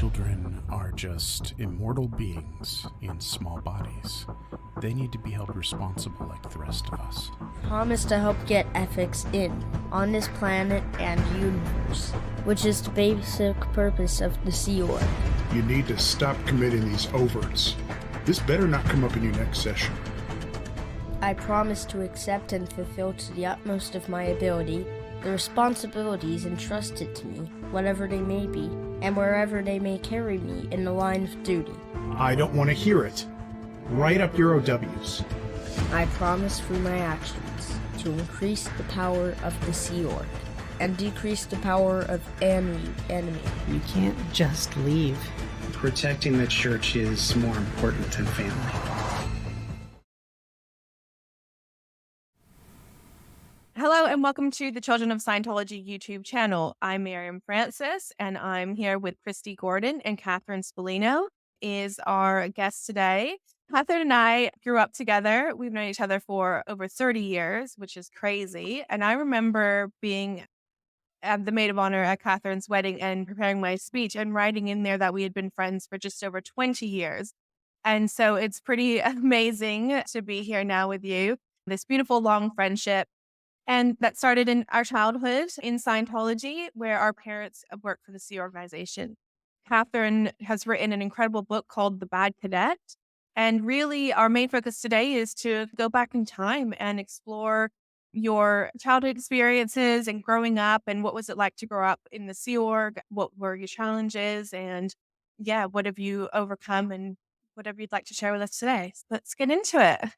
children are just immortal beings in small bodies. They need to be held responsible like the rest of us. Promise to help get ethics in on this planet and universe, which is the basic purpose of the Sea Org. You need to stop committing these overts. This better not come up in your next session. I promise to accept and fulfill to the utmost of my ability the responsibilities entrusted to me, whatever they may be, and wherever they may carry me in the line of duty. I don't want to hear it. Write up your OWs. I promise through my actions to increase the power of the Sea Org and decrease the power of any enemy. You can't just leave. Protecting the church is more important than family. Hello and welcome to the Children of Scientology YouTube channel. I'm Mirriam Francis and I'm here with Christi Gordon, and Catherine Spallino is our guest today. Catherine and I grew up together. We've known each other for over 30 years, which is crazy. And I remember being the maid of honor at Catherine's wedding and preparing my speech and writing in there that we had been friends for just over 20 years. And so it's pretty amazing to be here now with you. This beautiful long friendship. And that started in our childhood in Scientology, where our parents worked for the Sea organization. Catherine has written an incredible book called The Bad Cadet. And really, our main focus today is to go back in time and explore your childhood experiences and growing up, and what was it like to grow up in the Sea Org? What were your challenges? And what have you overcome, and whatever you'd like to share with us today. So let's get into it.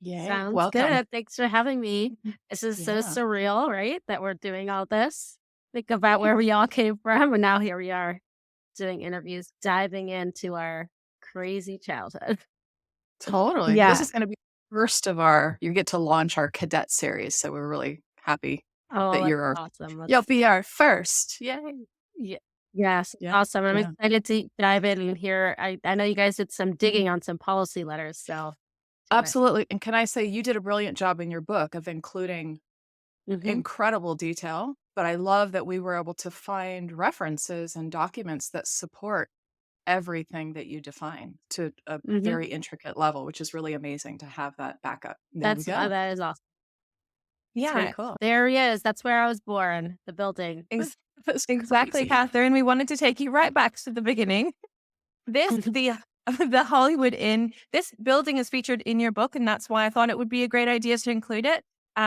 Yay. Sounds Welcome. good. Thanks for having me. This is so surreal, right? That we're doing all this. Think about where we all came from, and now here we are doing interviews, diving into our crazy childhood. Totally. Yeah. This is going to be the first of you get to launch our cadet series. So we're really happy Oh, that you're awesome. you'll be our first. Yay. Yes, Yeah. awesome. I'm Yeah. excited to dive in and hear. I know you guys did some digging on some policy letters, so Absolutely. And can I say you did a brilliant job in your book of including incredible detail, but I love that we were able to find references and documents that support everything that you define to a very intricate level, which is really amazing to have that backup. There we go. that is awesome. Yeah. Very cool. There he is. That's where I was born. The building. That's Exactly, crazy. Catherine. We wanted to take you right back to the beginning. The Hollywood Inn. This building is featured in your book, and that's why I thought it would be a great idea to include it.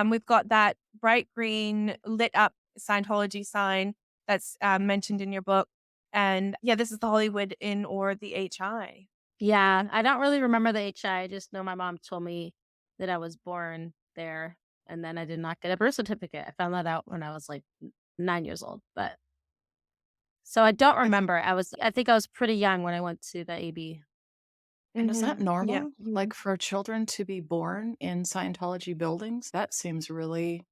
We've got that bright green lit up Scientology sign that's mentioned in your book, and this is the Hollywood Inn, or the HI. Yeah, I don't really remember the HI. I just know my mom told me that I was born there, and then I did not get a birth certificate. I found that out when I was like 9 years old. But so I don't remember. I think I was pretty young when I went to the AB. And is that normal? Yeah. Like for children to be born in Scientology buildings? That seems really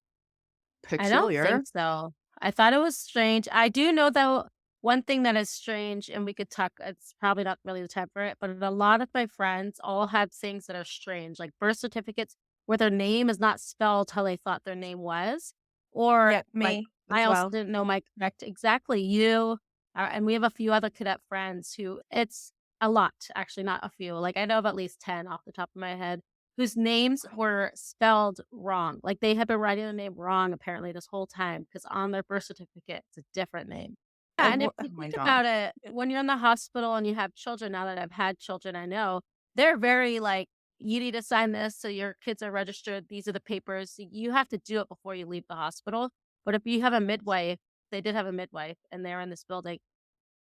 peculiar. I don't think so. I thought it was strange. I do know, though, one thing that is strange, and we could talk, it's probably not really the time for it, but a lot of my friends all had things that are strange, like birth certificates where their name is not spelled how they thought their name was. Or Me. like, I as also well. didn't know my correct, exactly, you, and we have a few other cadet friends who, it's a lot, actually, not a few. Like I know of at least 10 off the top of my head whose names were spelled wrong. Like they had been writing the name wrong apparently this whole time, because on their birth certificate, it's a different name. Oh, And if wha- you oh my think God. about it, when you're in the hospital and you have children, now that I've had children, I know they're very like, you need to sign this so your kids are registered. These are the papers. You have to do it before you leave the hospital. But if you have a midwife, they did have a midwife and they're in this building,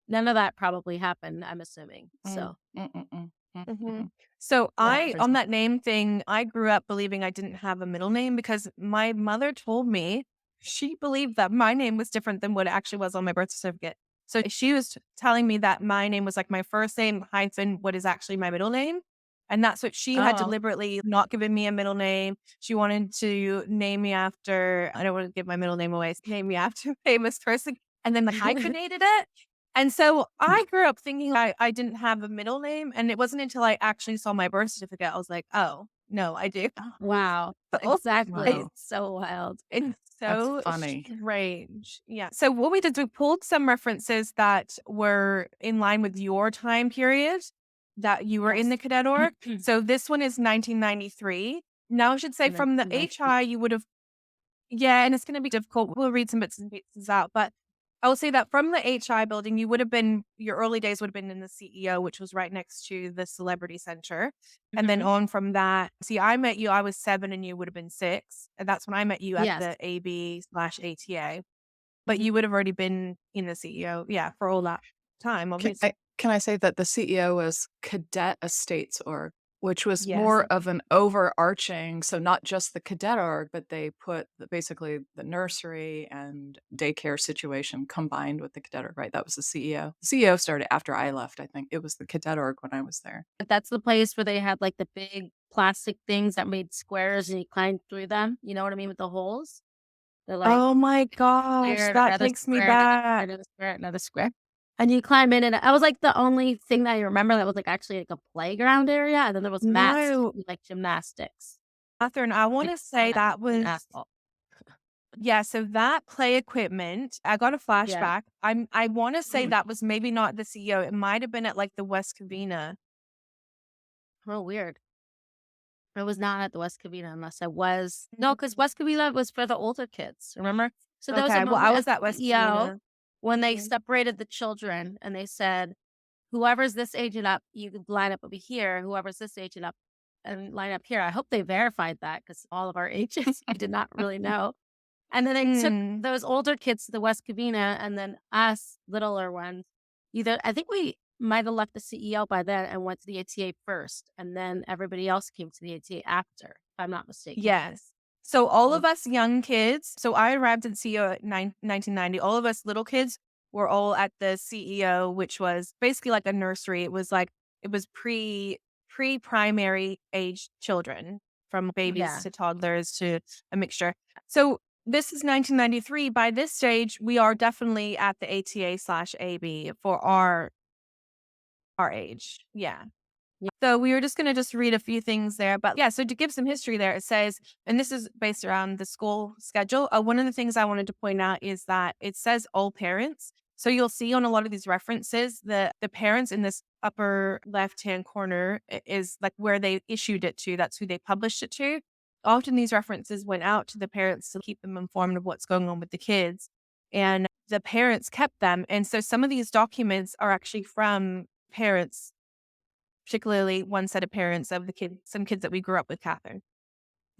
none of that probably happened, I'm assuming. So So Yeah. on that name thing, I grew up believing I didn't have a middle name because my mother told me she believed that my name was different than what it actually was on my birth certificate. So she was telling me that my name was like my first name hyphen what is actually my middle name. And that's what she had Oh. deliberately not given me a middle name. She wanted to name me after, I don't want to give my middle name away, name me after a famous person, and then hyphenated it. And so I grew up thinking I didn't have a middle name. And it wasn't until I actually saw my birth certificate, I was like, oh, No, I do. Wow. Oh, Exactly. Wow. It's so wild. It's That's so funny. strange. Yeah. So what we did is we pulled some references that were in line with your time period that you were in the Cadet Org. So this one is 1993. Now I should say And then from the 19. HI, you would have, yeah, and it's going to be difficult. We'll read some bits and pieces out, but I will say that from the HI building, you would have been, your early days would have been in the CEO, which was right next to the Celebrity Center. And then on from that, see, I met you, I was 7 and you would have been 6. And that's when I met you at Yes. the AB/ATA. But Mhm. you would have already been in the CEO, yeah, for all that time, Can obviously. I say that the CEO was Cadet Estates Org, which was Yes. more of an overarching, so not just the Cadet Org, but they put basically the nursery and daycare situation combined with the Cadet Org, right? That was the CEO. The CEO started after I left, I think. It was the Cadet Org when I was there. But that's the place where they had like the big plastic things that made squares and you climbed through them. You know what I mean with the holes? They're like Oh my gosh, square, that another takes me square, another square, back. another square, another square. And you climb in, and I was like the only thing that I remember that was like actually like a playground area, and then there was mats to No, do, like gymnastics. Catherine, I want Like to say on that was, asphalt. yeah, so that play equipment, I got a Yeah. flashback. I want to say that was maybe not the CEO. It might have been at like the West Covina. Oh, weird. I was not at the West Covina unless I was. No, because West Covina was for the older kids, remember? So there was a Okay, well, I moment was at at West the CEO Covina. when they Mhm. separated the children and they said, whoever's this age and up, you could line up over here. Whoever's this age and up and line up here. I hope they verified that because all of our ages, I did not really know. And then they took Mm. those older kids to the West Covina and then us littler ones. Either I think we might have left the CEO by then and went to the ATA first. And then everybody else came to the ATA after, if I'm not mistaken. Yes. So all Mm. of us young kids, so I arrived at CEO at 1990. All of us little kids were all at the CEO, which was basically like a nursery. It was like, it was pre-primary age children, from babies Yeah. to toddlers to a mixture. So this is 1993. By this stage, we are definitely at the ATA/AB for our age. Yeah. Yeah. So we were just going to just read a few things there. But yeah, so to give some history there, it says, and this is based around the school schedule. One of the things I wanted to point out is that it says all parents. So you'll see on a lot of these references, the parents in this upper left-hand corner is like where they issued it to. That's who they published it to. Often these references went out to the parents to keep them informed of what's going on with the kids. And the parents kept them. And so some of these documents are actually from parents, particularly one set of parents of the kids, some kids that we grew up with, Catherine.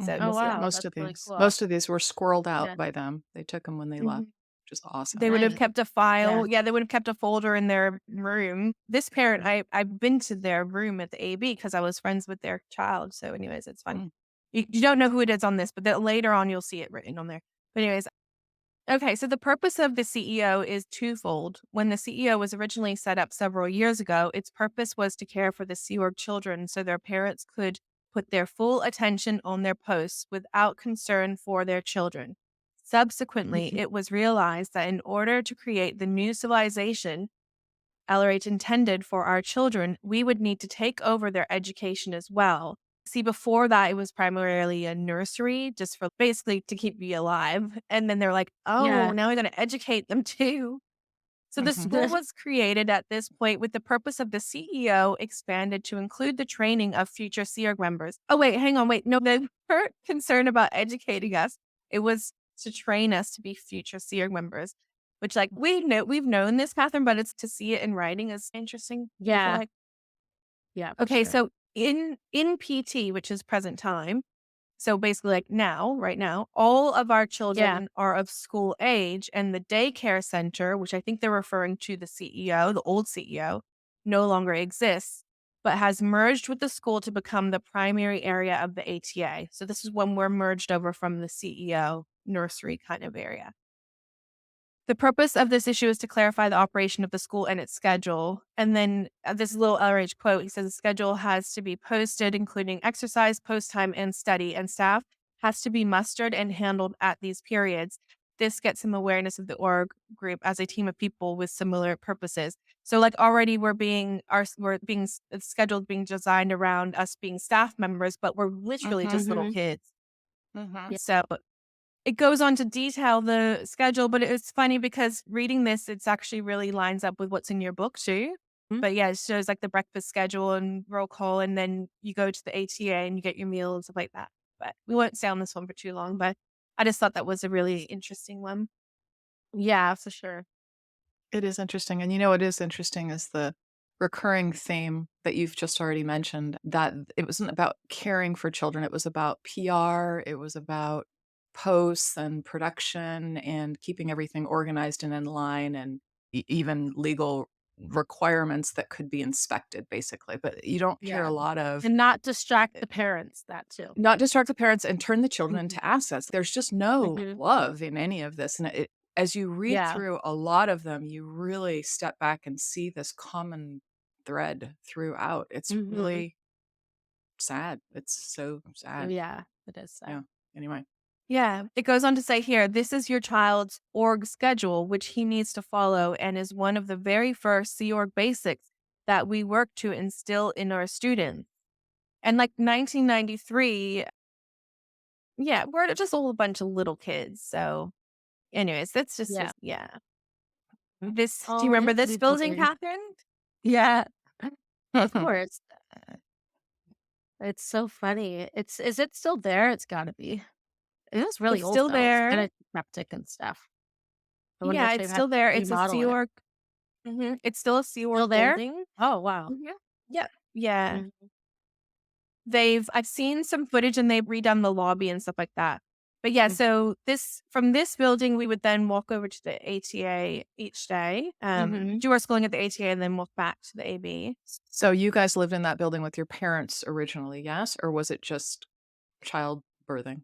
So Oh, this, yeah. wow. Most That's of really these. cool. Most of these were squirreled out Yeah. by them. They took them when they left, which is awesome. They would have Nice. kept a file. Yeah. Yeah, they would have kept a folder in their room. This parent, I've been to their room at the AB because I was friends with their child. So anyways, it's fun. You don't know who it is on this, but later on you'll see it written on there. But anyways, okay, so the purpose of the CEO is twofold. When the CEO was originally set up several years ago, its purpose was to care for the Sea Org children so their parents could put their full attention on their posts without concern for their children. Subsequently, it was realized that in order to create the new civilization LRH intended for our children, we would need to take over their education as well. See, before that, it was primarily a nursery just for basically to keep you alive. And then they're like, oh, Yeah. now we're going to educate them too. So the school was created at this point with the purpose of the CEO expanded to include the training of future Sea Org members. Oh, wait, hang on, wait. No, they weren't concerned about educating us. It was to train us to be future Sea Org members, which like we've known this, Catherine, but it's to see it in writing is interesting. I feel Yeah. like. Yeah. for Okay, sure. so in PT, which is present time, so basically like now, right now, all of our children are of school age, and the daycare center, which I think they're referring to the CEO, the old CEO, no longer exists, but has merged with the school to become the primary area of the ATA. So this is when we're merged over from the CEO nursery kind of area. The purpose of this issue is to clarify the operation of the school and its schedule. And then this little LRH quote, he says the schedule has to be posted, including exercise, post time, and study, and staff has to be mustered and handled at these periods. this gets some awareness of the org group as a team of people with similar purposes. So like already we're being scheduled, being designed around us being staff members, but we're literally just little Mhm. kids. Mhm. So it goes on to detail the schedule, but it's funny because reading this, it's actually really lines up with what's in your book too. Mhm. But yeah, it shows like the breakfast schedule and roll call, and then you go to the ATA and you get your meal and stuff like that. But we won't stay on this one for too long, but I just thought that was a really interesting one. Yeah, for sure. It is interesting. And you know what is interesting is the recurring theme that you've just already mentioned, that it wasn't about caring for children. It was about PR. It was about posts and production and keeping everything organized and in line, and even legal requirements that could be inspected, basically. But you don't hear Yeah. a lot of And not distract the parents, that too. not distract the parents and turn the children Mhm. into assets. There's just no Mhm. love in any of this. And as you read Yeah. through a lot of them, you really step back and see this common thread throughout. It's Mhm. really sad. It's so sad. Yeah, it is sad. Yeah. Anyway. Yeah, it goes on to say here, this is your child's org schedule, which he needs to follow, and is one of the very first Sea Org basics that we work to instill in our students. And like 1993, yeah, we're just all a bunch of little kids. So, anyways, that's just, Yeah. yeah. This, do Oh, you remember it's this building, beautiful. Catherine? Yeah, of course. It's so funny. Is it still there? It's gotta be. It was really It's old still though. It's there. kind of decrepit and stuff. I wonder Yeah, if it's they've had still there. to It's a remodel Sea it. Org. It's still a Sea Still Org there? building. Oh wow. Mhm. Yep. Yeah. Mhm. I've seen some footage and they've redone the lobby and stuff like that. But yeah, Mhm. so from this building, we would then walk over to the ATA each day, Mhm. do our schooling at the ATA and then walk back to the AB. So you guys lived in that building with your parents originally, yes? Or was it just child birthing?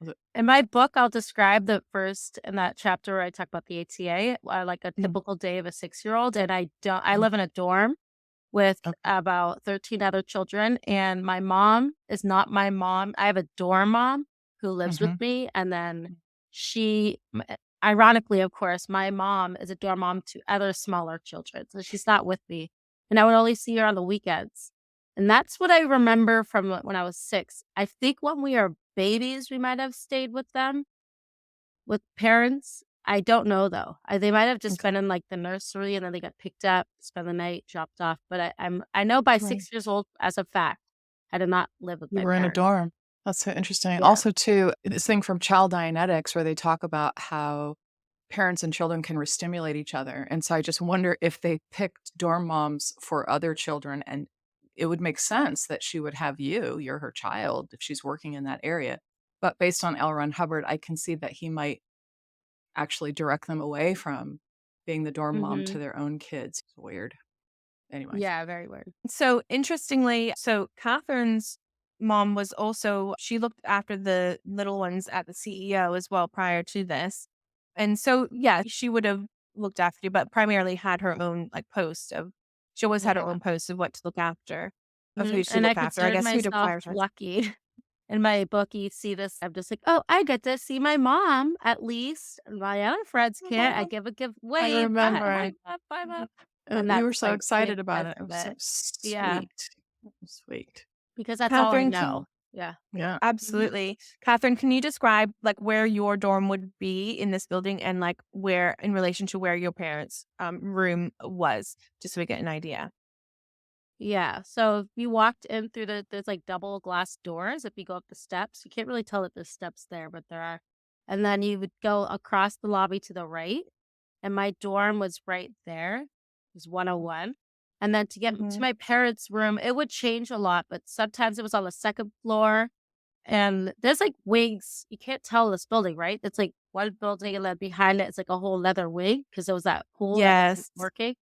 Was it? In my book, I'll describe the first in that chapter where I talk about the ATA, like a Mm. typical day of a 6-year-old, and I Mm. live in a dorm with Okay. about 13 other children, and my mom is not my mom. I have a dorm mom who lives with Mhm. me, and then ironically, of course, my mom is a dorm mom to other smaller children, so she's not with me, and I would only see her on the weekends. And that's what I remember from when I was 6. I think when we were babies, we might have stayed with them, with parents. I don't know though. They might have just Okay. been in like the nursery and then they got picked up, spent the night, dropped off. But I know by Right. 6 years old, as a fact, I did not live with You my were in a parents. dorm. That's so interesting. Yeah. Also, too, this thing from Child Dianetics where they talk about how parents and children can restimulate each other. And so I just wonder if they picked dorm moms for other children, and it would make sense that she would have you're her child if she's working in that area. But based on L. Ron Hubbard, I can see that he might actually direct them away from being the dorm mom to Hmm. their own kids. It's weird. Anyways. Yeah, very weird. So interestingly, so Catherine's mom she looked after the little ones at the CEO as well prior to this. And so, yeah, she would have looked after you, but primarily had her own like she always had her Yeah. own post of what to look after, of who to And I look after, I considered guess who to myself prioritize. lucky. In my book, you see this. I'm just like, oh, I get to see my mom at least. My other friends can't. I give a I remember. High five. And You were that's so like excited big about part it. It of was so it. sweet. Yeah, Sweet. because that's all I Catherine, know. Yeah. Yeah. absolutely. Catherine, can you describe like where your dorm would be in this building and like where in relation to where your parents' room was, just so we get an idea? Yeah. So if you walked in through there's like double glass doors. If you go up the steps, you can't really tell that there's steps there, but there are. And then you would go across the lobby to the right. And my dorm was right there. It was 101. And then to get to my parents' room, it would change a lot, but sometimes it was on the second floor. And there's like wings. You can't tell this building, right? It's like one building, and then behind it, it's like a whole leather wing because there was that pool that wasn't Yes. working.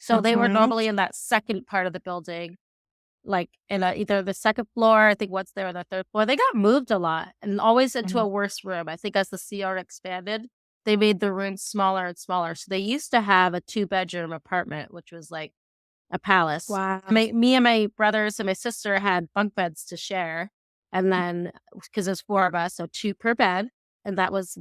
So they were Mhm. normally in that second part of the building, like in either the second floor, I think once they were on the third floor. They got moved a lot and always into a worse room. I think as the CR expanded, they made the rooms smaller and smaller. So they used to have a 2-bedroom apartment, which was like a palace. Wow. Me and my brothers and my sister had bunk beds to share. And then, because there's 4 of us, so 2 per bed. and that was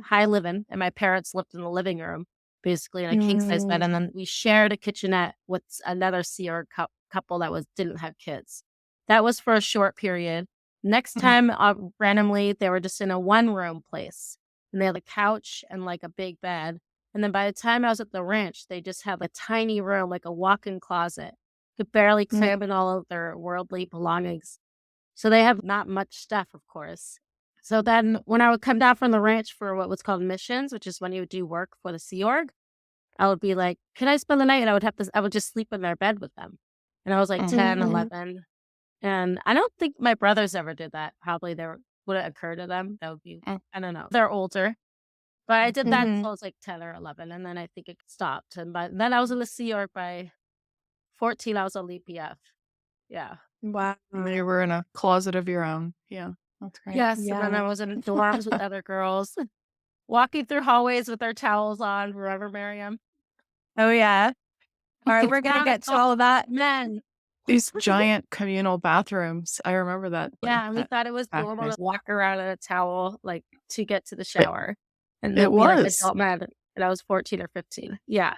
high living, and my parents lived in the living room, basically in a king size bed, and then we shared a kitchenette with another Sea Org couple that didn't have kids. That was for a short period. Next time, randomly, they were just in a 1-room place, and they had a couch and like a big bed. And then by the time I was at the ranch, they just had a tiny room, like a walk-in closet, could barely cram in all of their worldly belongings. So they have not much stuff, of course. So then when I would come down from the ranch for what was called missions, which is when you would do work for the Sea Org, I would be like, "Can I spend the night?" And I would just sleep in their bed with them. And I was like 10, 11. And I don't think my brothers ever did that. Probably wouldn't occur to them. That would be, I don't know. They're older. But I did that until I was like 10 or 11. And then I think it stopped. And then I was in the Sea Org by 14. I was on EPF. Yeah. Wow. You were in a closet of your own. Yeah, that's great. Yes. And then I was in dorms with other girls, walking through hallways with their towels on. Remember, Mirriam? Oh, yeah. All right, we're going to get to all of that. Men. These giant communal bathrooms. I remember that. Yeah, and we thought it was back normal days. to walk around in a towel, like, to get to the shower. And It then be like was. adult men. And I was 14 or 15. Yeah.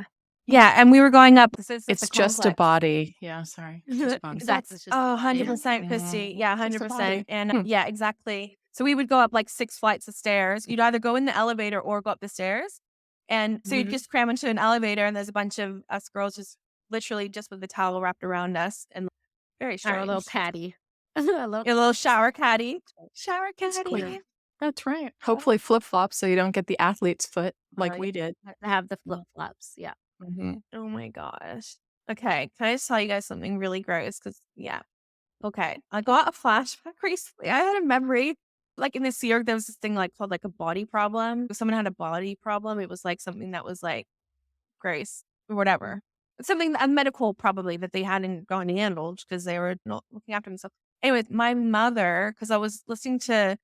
Yeah, and we were going up. It's just a body. Yeah, sorry. It's just a body. Exactly. It's just Oh, a body. 100%, Christy. Yeah, Just a 100%. body. And yeah, exactly. So we would go up like 6 flights of stairs. You'd either go in the elevator or go up the stairs. And so you'd just cram into an elevator, and there's a bunch of us girls just literally just with the towel wrapped around us, and very strange. Our little caddy. A little shower caddy. Shower caddy. Clear. That's right. Hopefully flip-flops so you don't get the athlete's foot like we did. Have the flip-flops. Yeah. Oh my gosh. Okay, can I just tell you guys something really gross? Because, okay, I got a flashback recently. I had a memory, like in the Sea Org, there was this thing like called like a body problem. If someone had a body problem, it was like something that was like gross or whatever. Something, a medical probably that they hadn't gone handled because they were not looking after themselves. Anyways, my mother, because I was listening to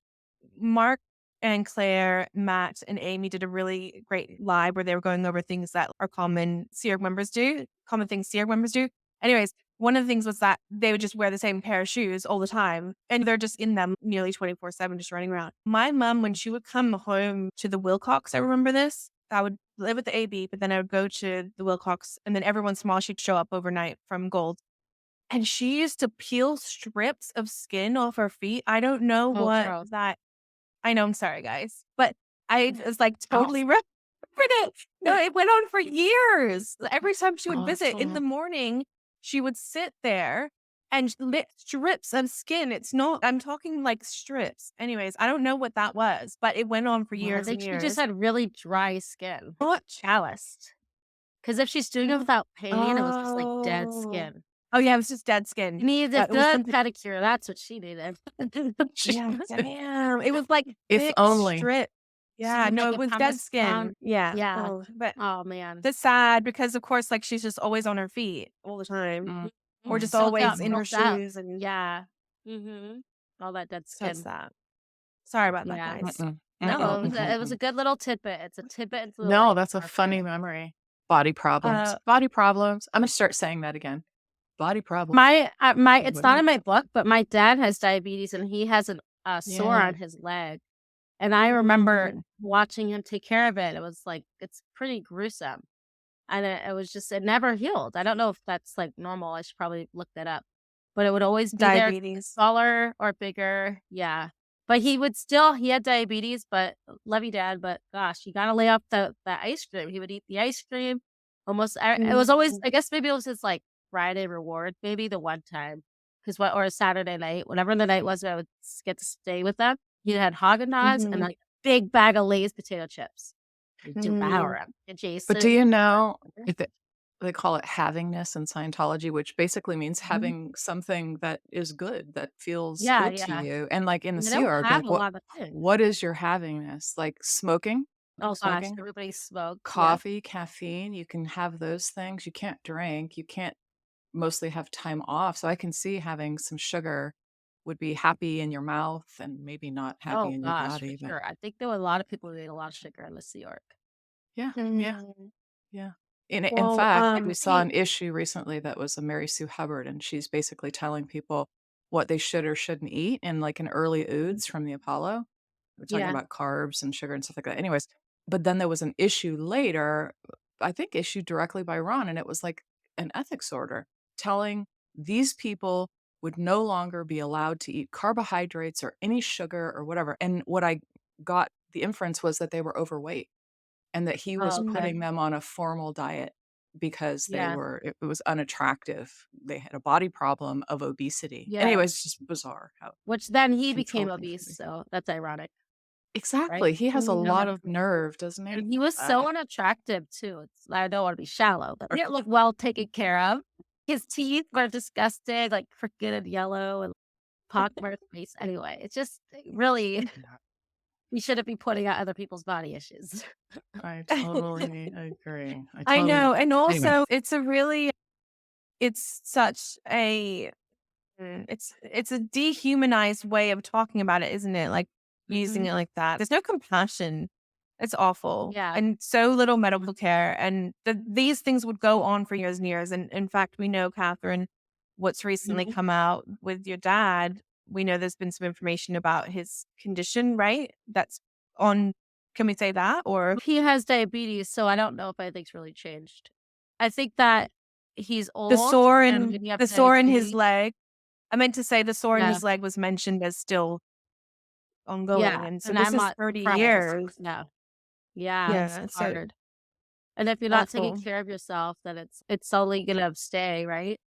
Mark and Claire, Matt, and Amy did a really great live where they were going over things that are common things Sea Org members do. Anyways, one of the things was that they would just wear the same pair of shoes all the time, and they're just in them nearly 24/7, just running around. My mom, when she would come home to the Wilcox, I remember this, I would live at the AB, but then I would go to the Wilcox, and then every once in a while she'd show up overnight from Gold. And she used to peel strips of skin off her feet. I don't know gross. I know, I'm sorry, guys, but I was like totally remembered it. No, it went on for years. Every time she would visit in the morning, she would sit there and lit strips of skin. I'm talking like strips. Anyways, I don't know what that was, but it went on for years I and think years. she just had really dry skin. What? Calloused. Because if she's doing it without pain, it was just like dead skin. Oh, yeah, it was just dead skin. She needed a But it was good something- pedicure. That's what she needed. Yeah, damn. It was like If thick only. strip. Yeah, She no, like it a was dead pumice skin. pound. Yeah. Yeah. Oh, but Oh, man. that's sad because, of course, like she's just always on her feet all the time, or just Soaked always out, in her soaked out. shoes, and Yeah. All that dead so skin. sad. Sorry about that, Yeah. guys. No, it was a good little tidbit. It's a tidbit into the No, life that's a of our funny family. memory. Body problems. Body problems. I'm going to start saying that again. Body problems. It's not in my book, but my dad has diabetes and he has a sore Yeah. on his leg. And I remember watching him take care of it. It was like, it's pretty gruesome. And it never healed. I don't know if that's like normal. I should probably look that up. But it would always be there, Diabetes. smaller or bigger. Yeah. But he had diabetes, but love you, Dad. But gosh, you got to lay off the ice cream. He would eat the ice cream almost. It was always, I guess maybe it was his like Friday reward, maybe the one time. Or a Saturday night, whatever the night was, I would get to stay with them. He had Haagen-Dazs and like a big bag of Lay's potato chips. Devour them. And Jason. But do you know, they call it havingness in Scientology, which basically means having something that is good, that feels good to you. And like in the They Sea don't Org, have like, a lot of things. what is your havingness? Like smoking? Oh gosh, Smoking? everybody smokes. Coffee, caffeine, you can have those things. You can't drink. You can't mostly have time off. So I can see having some sugar would be happy in your mouth and maybe not happy Oh in your gosh, body. for But sure. I think there were a lot of people who ate a lot of sugar in the Sea Org. yeah, yeah. In Well, fact, we saw Pete- an issue recently that was a Mary Sue Hubbard, and she's basically telling people what they should or shouldn't eat in like an early Oods from the Apollo. We're talking Yeah. about carbs and sugar and stuff like that. Anyways, but then there was an issue later, I think issued directly by Ron, and it was like an ethics order telling these people would no longer be allowed to eat carbohydrates or any sugar or whatever. And what I got the inference was that they were overweight and that he was Oh, okay. putting them on a formal diet because Yeah. it was unattractive. They had a body problem of obesity. Yeah. Anyways, it's just bizarre how Which then he became controlled things can obese, be. so that's ironic, right? Exactly. He has a You know, lot of nerve, doesn't he? and he was so unattractive too. I don't want to be shallow, but he didn't look well taken care of. His teeth were disgusting, like crooked and yellow and pockmarked face. Anyway, it's just really we shouldn't be pointing out other people's body issues. I totally agree. I know. And Anyway. also it's such a it's a dehumanized way of talking about it, isn't it? Like using it like that. There's no compassion. It's awful. Yeah. And so little medical care. And these things would go on for years and years. And in fact, we know, Catherine, what's recently come out with your dad. We know there's been some information about his condition, right? That's on, can we say that? Or He has diabetes, so I don't know if anything's really changed. I think that he's old. the sore and in when you have the sore in his diabetes- leg. I meant to say the sore in Yeah. his leg was mentioned as still ongoing. Yeah, And so and this I'm is not 30 surprised. years. Yeah. Yeah, Yeah, it's so hard. And if you're not taking awful. care of yourself, then it's only gonna stay, right?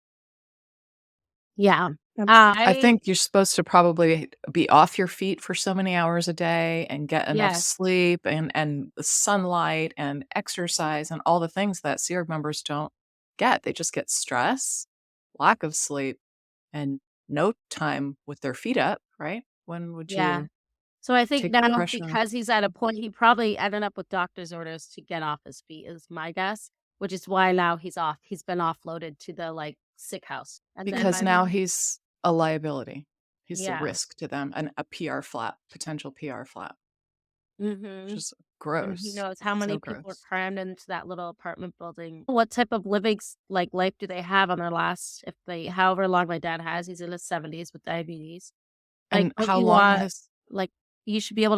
Yeah. I think you're supposed to probably be off your feet for so many hours a day and get enough Yes. sleep and sunlight and exercise and all the things that Sea Org members don't get. They just get stress, lack of sleep, and no time with their feet up, right? When would Yeah. you So I think take the now pressure off? because he's at a point, he probably ended up with doctor's orders to get off his feet is my guess, which is why now he's off. He's been offloaded to the like sick house. And then Because now he's a liability. He's a Yeah. risk to them and a PR flap, potential PR flap, which Mhm. is And gross. he knows how many So people are gross. crammed into that little apartment building. What type of living like life do they have on their last if they however long my dad has, he's in his 70s with diabetes. Like And don't how you long want has like they should be able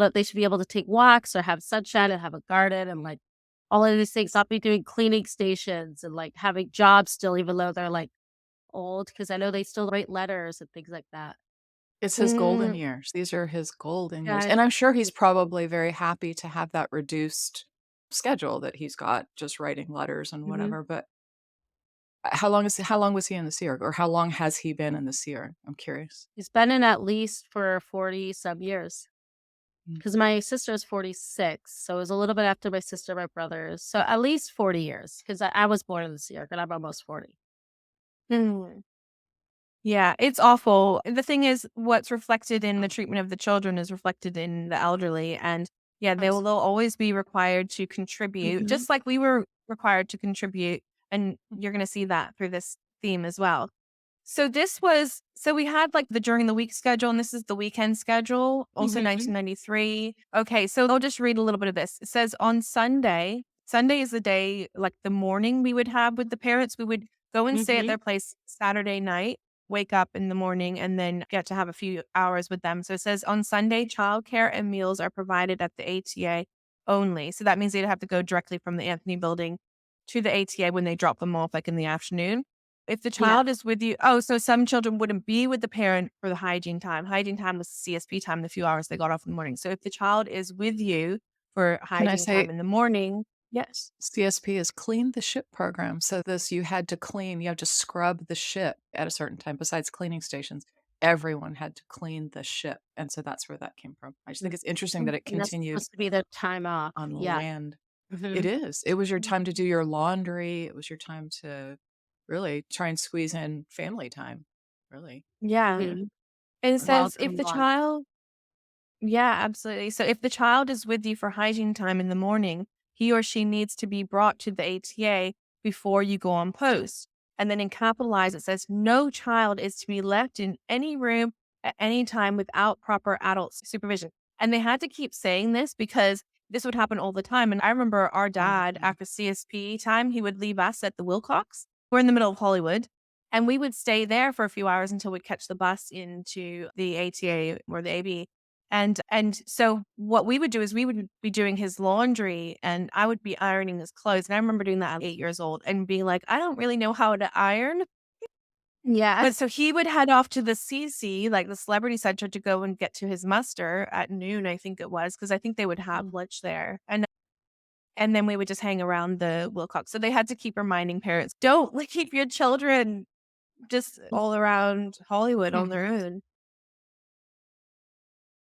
to take walks or have sunshine and have a garden and like all of these things, not be doing cleaning stations and like having jobs still, even though they're like old, because I know they still write letters and things like that. It's his golden Mm, years. These are his golden years. Yeah. And I'm sure he's probably very happy to have that reduced schedule that he's got, just writing letters and Mhm. whatever. But how long was he in the Sea Org, or how long has he been in the Sea Org? I'm curious. He's been in at least for 40 some years. Mm. Because my sister is 46, so it was a little bit after my sister, my brothers. So at least 40 years, because I was born in this year, and I'm almost 40. mm. Yeah, it's awful. The thing is, what's reflected in the treatment of the children is reflected in the elderly. And yeah, they'll always be required to contribute, Mhm. just like we were required to contribute. And you're going to see that through this theme as well. So we had like the during the week schedule, and this is the weekend schedule, also Mhm. 1993. Okay, so I'll just read a little bit of this. It says on Sunday is the day, like the morning we would have with the parents. We would go and stay at Mhm. their place Saturday night, wake up in the morning, and then get to have a few hours with them. So it says on Sunday, childcare and meals are provided at the ATA only. So that means they'd have to go directly from the Anthony building to the ATA when they drop them off, like in the afternoon. If the Yeah. child is with you, so some children wouldn't be with the parent for the hygiene time. Hygiene time was CSP time, the few hours they got off in the morning. So if the child is with you for Can I hygiene say time in the morning, yes. CSP is clean the ship program. So you had to scrub the ship at a certain time. Besides cleaning stations, everyone had to clean the ship. And so that's where that came from. I just think it's interesting that it And that's continued supposed to be their time off. on Yeah. land. It Mhm. is. It was your time to do your laundry. It was your time to really try and squeeze in family time. Really. Yeah. Mhm. And it While says if doing the laundry. child, yeah, absolutely. So if the child is with you for hygiene time in the morning, he or she needs to be brought to the ATA before you go on post. And then in capitalized, it says no child is to be left in any room at any time without proper adult supervision. And they had to keep saying this because this would happen all the time. And I remember our dad, yeah. after CSP time, he would leave us at the Wilcox. We're in the middle of Hollywood. And we would stay there for a few hours until we'd catch the bus into the ATA or the AB. And so what we would do is we would be doing his laundry and I would be ironing his clothes. And I remember doing that at 8 years old and being like, I don't really know how to iron. Yeah. But so he would head off to the CC, like the Celebrity Center, to go and get to his muster at noon, I think it was, because I think they would have lunch there. And then we would just hang around the Wilcox. So they had to keep reminding parents, don't leave your children just all around Hollywood on their own.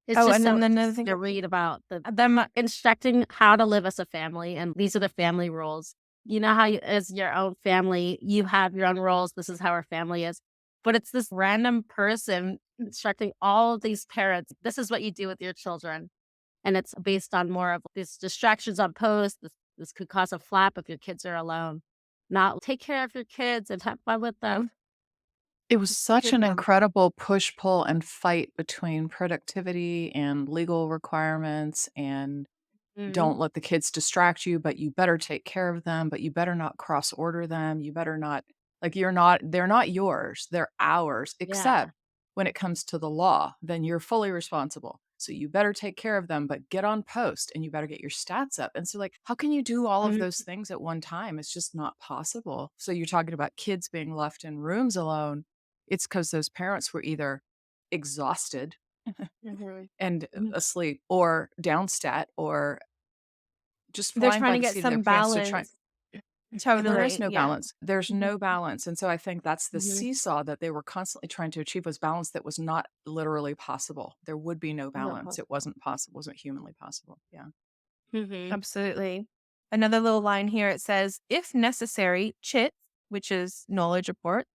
It's Oh, just and so then another interesting thing. to read about them instructing how to live as a family, and these are the family rules. You know how as your own family, you have your own rules. This is how our family is. But it's this random person instructing all of these parents, this is what you do with your children. And it's based on more of these distractions on post. This could cause a flap if your kids are alone. Not take care of your kids and have fun with them. It was such an Yeah. incredible push, pull, and fight between productivity and legal requirements and don't let the kids distract you, but you better take care of them, but you better not cross order them. You better not, like, they're not yours, they're ours, Yeah. except when it comes to the law, then you're fully responsible. So you better take care of them, but get on post and you better get your stats up. And so, like, how can you do all of those things at one time? It's just not possible. So you're talking about kids being left in rooms alone. It's because those parents were either exhausted and asleep or downstat or just They're flying trying by to the get seat of their some pants to balance. there is Totally. no Yeah. balance. There's no balance. And so I think that's the seesaw that they were constantly trying to achieve, was balance that was not literally possible. There would be no balance. It wasn't possible. It wasn't humanly possible. Yeah. Absolutely. Another little line here, it says, if necessary, CHIT, which is knowledge report,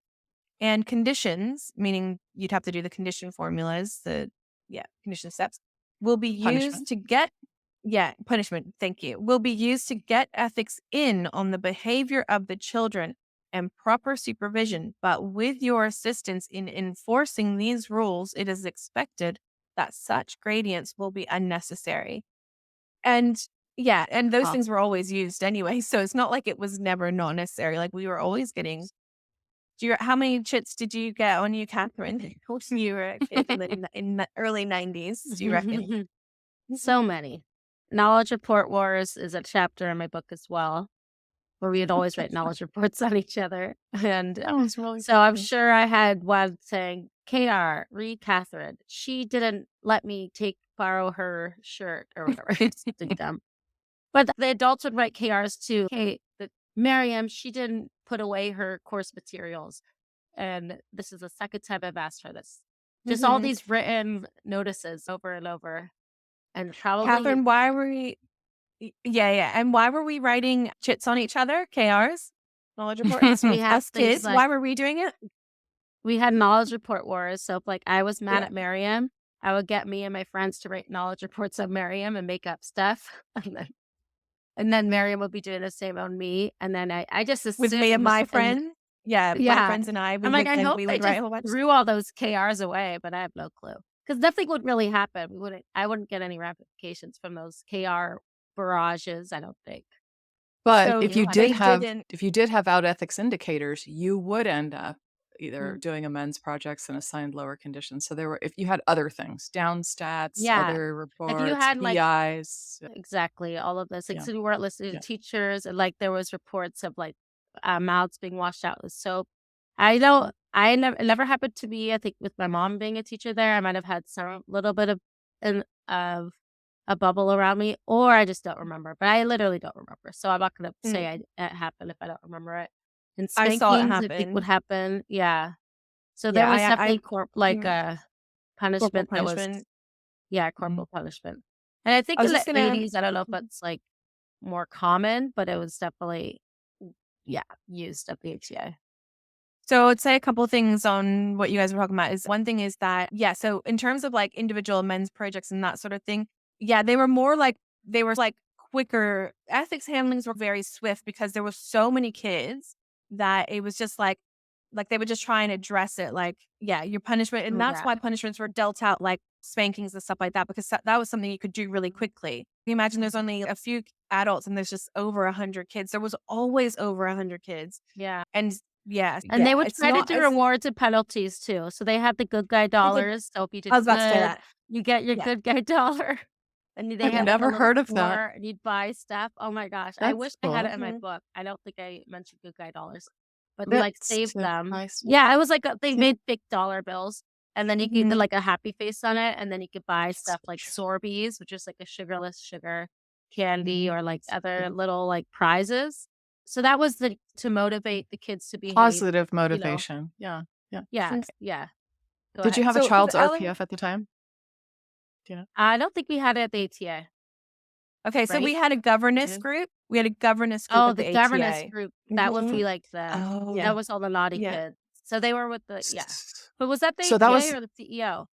and conditions, meaning you'd have to do the condition formulas, condition steps, will be used Punishment. to get, punishment, thank you, will be used to get ethics in on the behavior of the children and proper supervision. But with your assistance in enforcing these rules, it is expected that such gradients will be unnecessary. And those things were always used anyway. So it's not like it was never not necessary. Like we were always getting. How many chits did you get on you, Catherine, when you were a kid in the early 90s, do you reckon? So many. Knowledge report wars is a chapter in my book as well, where we would always write knowledge reports on each other. And That was really so I'm sure I had one saying, KR, read Catherine. She didn't let me borrow her shirt or whatever. It's something dumb. But the adults would write KRs too. Hey, Mirriam, she didn't put away her course materials. And this is the second time I've asked her this. Just all these written notices over and over. And probably Catherine, why were we? And why were we writing chits on each other? KRs, knowledge reports. we had Us kids. like, why were we doing it? We had knowledge report wars. So if like I was mad at Mirriam, I would get me and my friends to write knowledge reports on Mirriam and make up stuff. And then Mirriam would be doing the same on me. And then I just assumed With me and my friend. My friends and I. I'm like, I hope we they would write a just whole bunch. threw all those KRs away, but I have no clue. Because nothing would really happen. I wouldn't get any ramifications from those KR barrages, I don't think. But So if you didn't- did have out ethics indicators, you would end up either doing amends projects and assigned lower conditions. So if you had other things, down stats, other reports, if you had PIs. Exactly, all of this. Like, Yeah. so you weren't listening to teachers, and like there was reports of like mouths being washed out with soap. It never happened to me. I think with my mom being a teacher there, I might have had some little bit of a bubble around me, or I just don't remember. But I literally don't remember, so I'm not going to say it happened if I don't remember it. And I saw it spankings, I think, happen. would happen. Yeah. So there was definitely punishment corporal that was punishment. corporal punishment. And I think I in was the just gonna- 80s, I don't know if it's like more common, but it was definitely used at the ATA. So I'd say a couple of things on what you guys were talking about. Is one thing is that, so in terms of like individual amends projects and that sort of thing, they were more like, they were like quicker. Ethics handlings were very swift because there were so many kids that it was just like they would just try and address it. Like, your punishment. And that's why punishments were dealt out like spankings and stuff like that, because that was something you could do really quickly. Can you imagine there's only a few adults and there's just over 100 kids. There was always over 100 kids. Yeah. And Yes. And they would It's try to not do as rewards and penalties too. So they had the good guy they did. dollars. So if you did I was about to say good, that. you get your Yeah. good guy dollar. And they I've had like a never little heard of that. store and you'd buy stuff. Oh my gosh. I That's wish I had cool. it in my Mhm. book. I don't think I mentioned good guy dollars, but we like That's saved too them. nice. Yeah, it was like they Yeah. made fake dollar bills. And then you could Mhm. put like a happy face on it. And then you could buy stuff like Sorbies, which is like a sugarless sugar candy or like other little like prizes. So that was to motivate the kids to behave, Positive you know. motivation. Yeah. Yeah. Yeah, And yeah. Go Did you ahead. have a so, because child's Ellen, RPF at the time? Do you know? I don't think we had it at the ATA, okay, so we right? had a governess Mhm. group. We had a governess group Oh, at the the governess ATA. group, that would Mhm. be like the Oh, Yeah. that was all the naughty Yeah. kids. So they were with the yeah. S- But was that the so that ATA was or the CEO?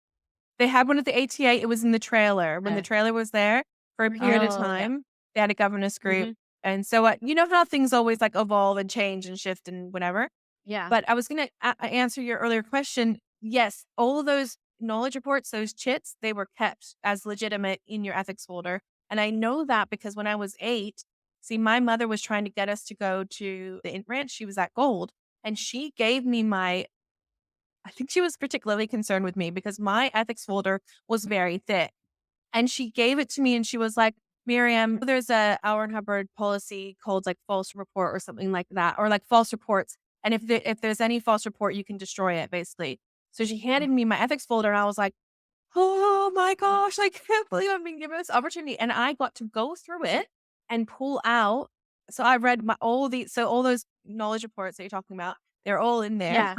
They had one at the ATA. It was in the trailer. When the Okay. trailer was there for a period of Oh, yeah. time, they had a governess group. Mhm. And so, you know how things always like evolve and change and shift and whatever. Yeah. But I was going to answer your earlier question. Yes, all of those knowledge reports, those chits, they were kept as legitimate in your ethics folder. And I know that because when I was 8, see, my mother was trying to get us to go to the Int Ranch. She was at Gold. And she gave me I think she was particularly concerned with me because my ethics folder was very thick. And she gave it to me and she was like, Mirriam, there's a Auer Hubbard policy called like false report or something like that, or like false reports. And if there's any false report, you can destroy it, basically. So she handed me my ethics folder and I was like, oh my gosh, I can't believe I'm being given this opportunity. And I got to go through it and pull out. So I read all those knowledge reports that you're talking about, they're all in there. Yeah.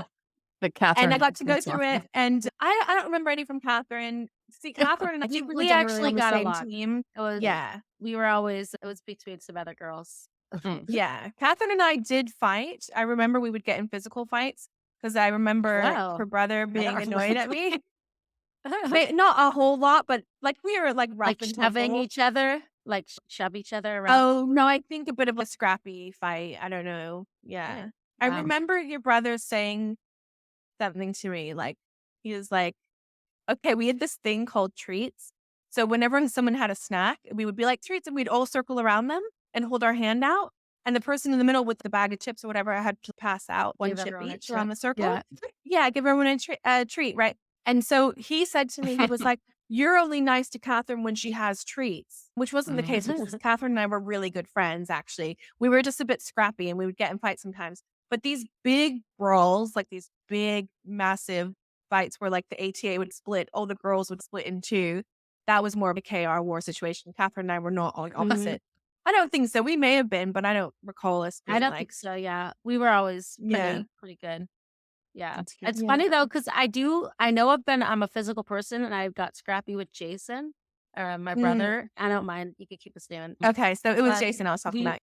the And Catherine. I got to go That's through it, and I don't remember any from Catherine. See, Catherine and I think we were We generally actually on the got a same lot. team. It was Yeah, we were always it was between some other girls. yeah. Catherine and I did fight. I remember we would get in physical fights because I remember Wow. her brother I being don't annoyed at me. Not a whole lot, but like we were like rough like and shoving tumble. each other, like shove each other around. Oh no, I think a bit of a scrappy fight. I don't know. Yeah, I Wow. remember your brother saying something to me. Like he was like, okay, we had this thing called treats. So whenever someone had a snack, we would be like treats and we'd all circle around them and hold our hand out. And the person in the middle with the bag of chips or whatever had to pass out one Give chip everyone a each around chip. the circle. Yeah. Yeah, give everyone a treat, right? And so he said to me, he was like, you're only nice to Catherine when she has treats, which wasn't the case because Catherine and I were really good friends, actually. We were just a bit scrappy and we would get in fights sometimes. But these big brawls, like these big, massive fights where like the ATA would split, all the girls would split in two. That was more of a KR war situation. Catherine and I were not like opposite. I don't think so. We may have been, but I don't recall us being I don't like, think so. Yeah, we were always Yeah. pretty good. Yeah, That's good. it's Yeah. funny though because I know I'm a physical person and I got scrappy with Jason, my brother. I don't mind. You could keep his name. Okay, so it was But Jason I was talking we- about.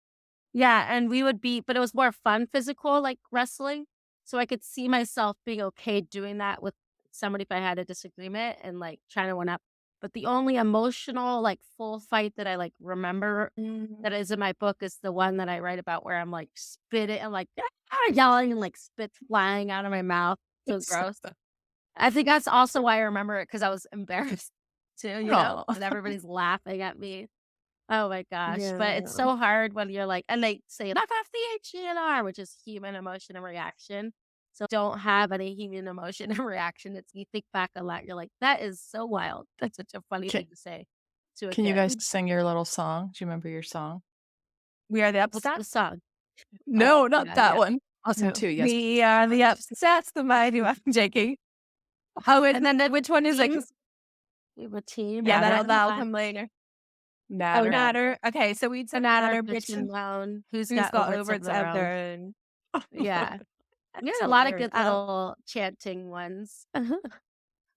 Yeah, and we would be, but it was more fun physical, like wrestling. So I could see myself being okay doing that with somebody if I had a disagreement and like trying to one up. But the only emotional, like full fight that I like remember that is in my book is the one that I write about where I'm like spitting and like yelling and like spit flying out of my mouth. So gross. I think that's also why I remember it because I was embarrassed too, you know, and everybody's laughing at me. Oh my gosh. But it's so hard when you're like, and they say, knock off the HGNR, which is human emotion and reaction. So don't have any human emotion and reaction. It's you think back on that, you're like, that is so wild. That's such a funny thing to say to a Can you kid. guys sing your little song? Do you remember your song? We are the What's upset. the song? No, not yeah, that yeah. one. I'll sing No. two. Yes. We are the upsets, the mighty one. JK. Oh, and then which one is it? 'Cause- We have a team. Yeah, Natter, that'll come later. Natter. Oh, Natter. Okay, so we'd say Natter, bitch, bitch, and loan. Who's who's got over its its own. Yeah. We had a That's lot of hilarious. good little chanting ones.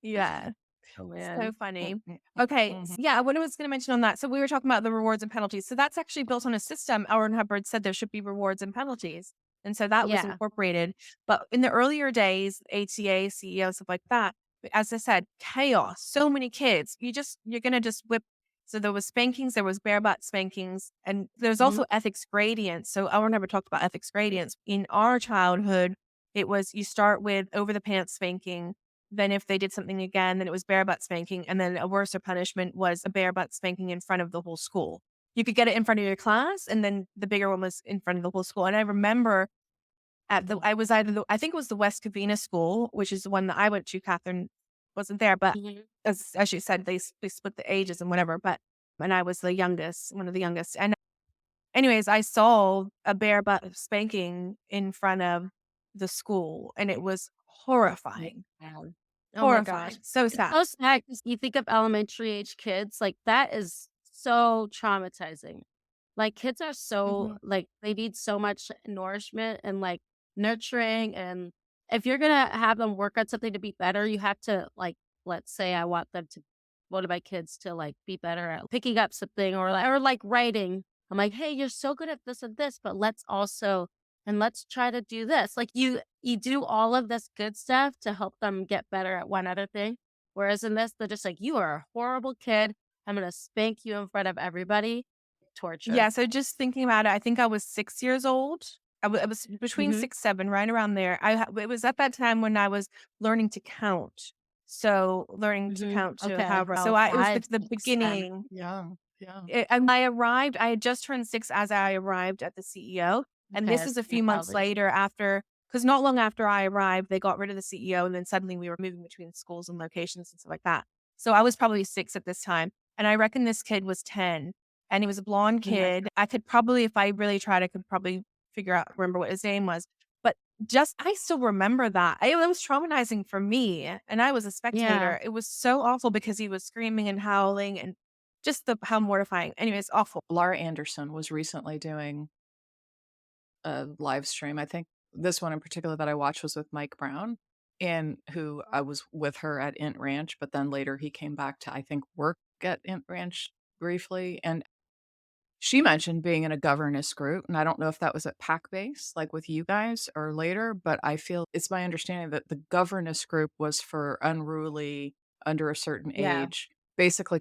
Yeah, Oh man. so funny. Okay, so yeah, what I was going to mention on that. So we were talking about the rewards and penalties. So that's actually built on a system. Auer Hubbard said there should be rewards and penalties. And so that was Yeah. incorporated. But in the earlier days, ATA, CEO, stuff like that, as I said, chaos, so many kids. You're going to just whip. So there was spankings, there was bare butt spankings, and there's also ethics gradients. So Auer never talked about ethics gradients. In our childhood, it was you start with over the pants spanking. Then if they did something again, then it was bare butt spanking. And then a worse punishment was a bare butt spanking in front of the whole school. You could get it in front of your class, and then the bigger one was in front of the whole school. And I remember I was either I think it was the West Covina school, which is the one that I went to. Catherine wasn't there, but as you said, they split the ages and whatever. But and I was the youngest, one of the youngest. And anyways, I saw a bare butt spanking in front of the school, and it was horrifying. Oh my Horrifying. gosh. So It's sad. so sad because you think of elementary age kids, like that is so traumatizing. Like kids are so like they need so much nourishment and like nurturing, and if you're gonna have them work on something to be better, you have to like, let's say I want them to motivate my kids to like be better at picking up something or like writing. I'm like, hey, you're so good at this and this, but let's try to do this. Like you do all of this good stuff to help them get better at one other thing. Whereas in this, they're just like, you are a horrible kid. I'm gonna spank you in front of everybody. Torture. Yeah, so just thinking about it, I think I was 6 years old. I was between 6, 7, right around there. It was at that time when I was learning to count. So learning to count to Okay. however. So About it was 5, the 6 then. beginning. Yeah. Yeah. And I had just turned 6 as I arrived at the CEO. And Okay, this that's is a few months probably later after, because not long after I arrived, they got rid of the CEO. And then suddenly we were moving between schools and locations and stuff like that. So I was probably 6 at this time. And I reckon this kid was 10. And he was a blonde kid. I could probably, if I really tried, I could probably remember what his name was. But I still remember that. It was traumatizing for me. And I was a yeah. spectator. It was so awful because he was screaming and howling and just how mortifying. Anyways, awful. Laura Anderson was recently doing a live stream. I think this one in particular that I watched was with Mike Brown, and who I was with her at Int Ranch, but then later he came back to, I think, work at Int Ranch briefly. And she mentioned being in a governess group. And I don't know if that was at Pack Base, like with you guys or later, but I feel it's my understanding that the governess group was for unruly under a certain Yeah. age, basically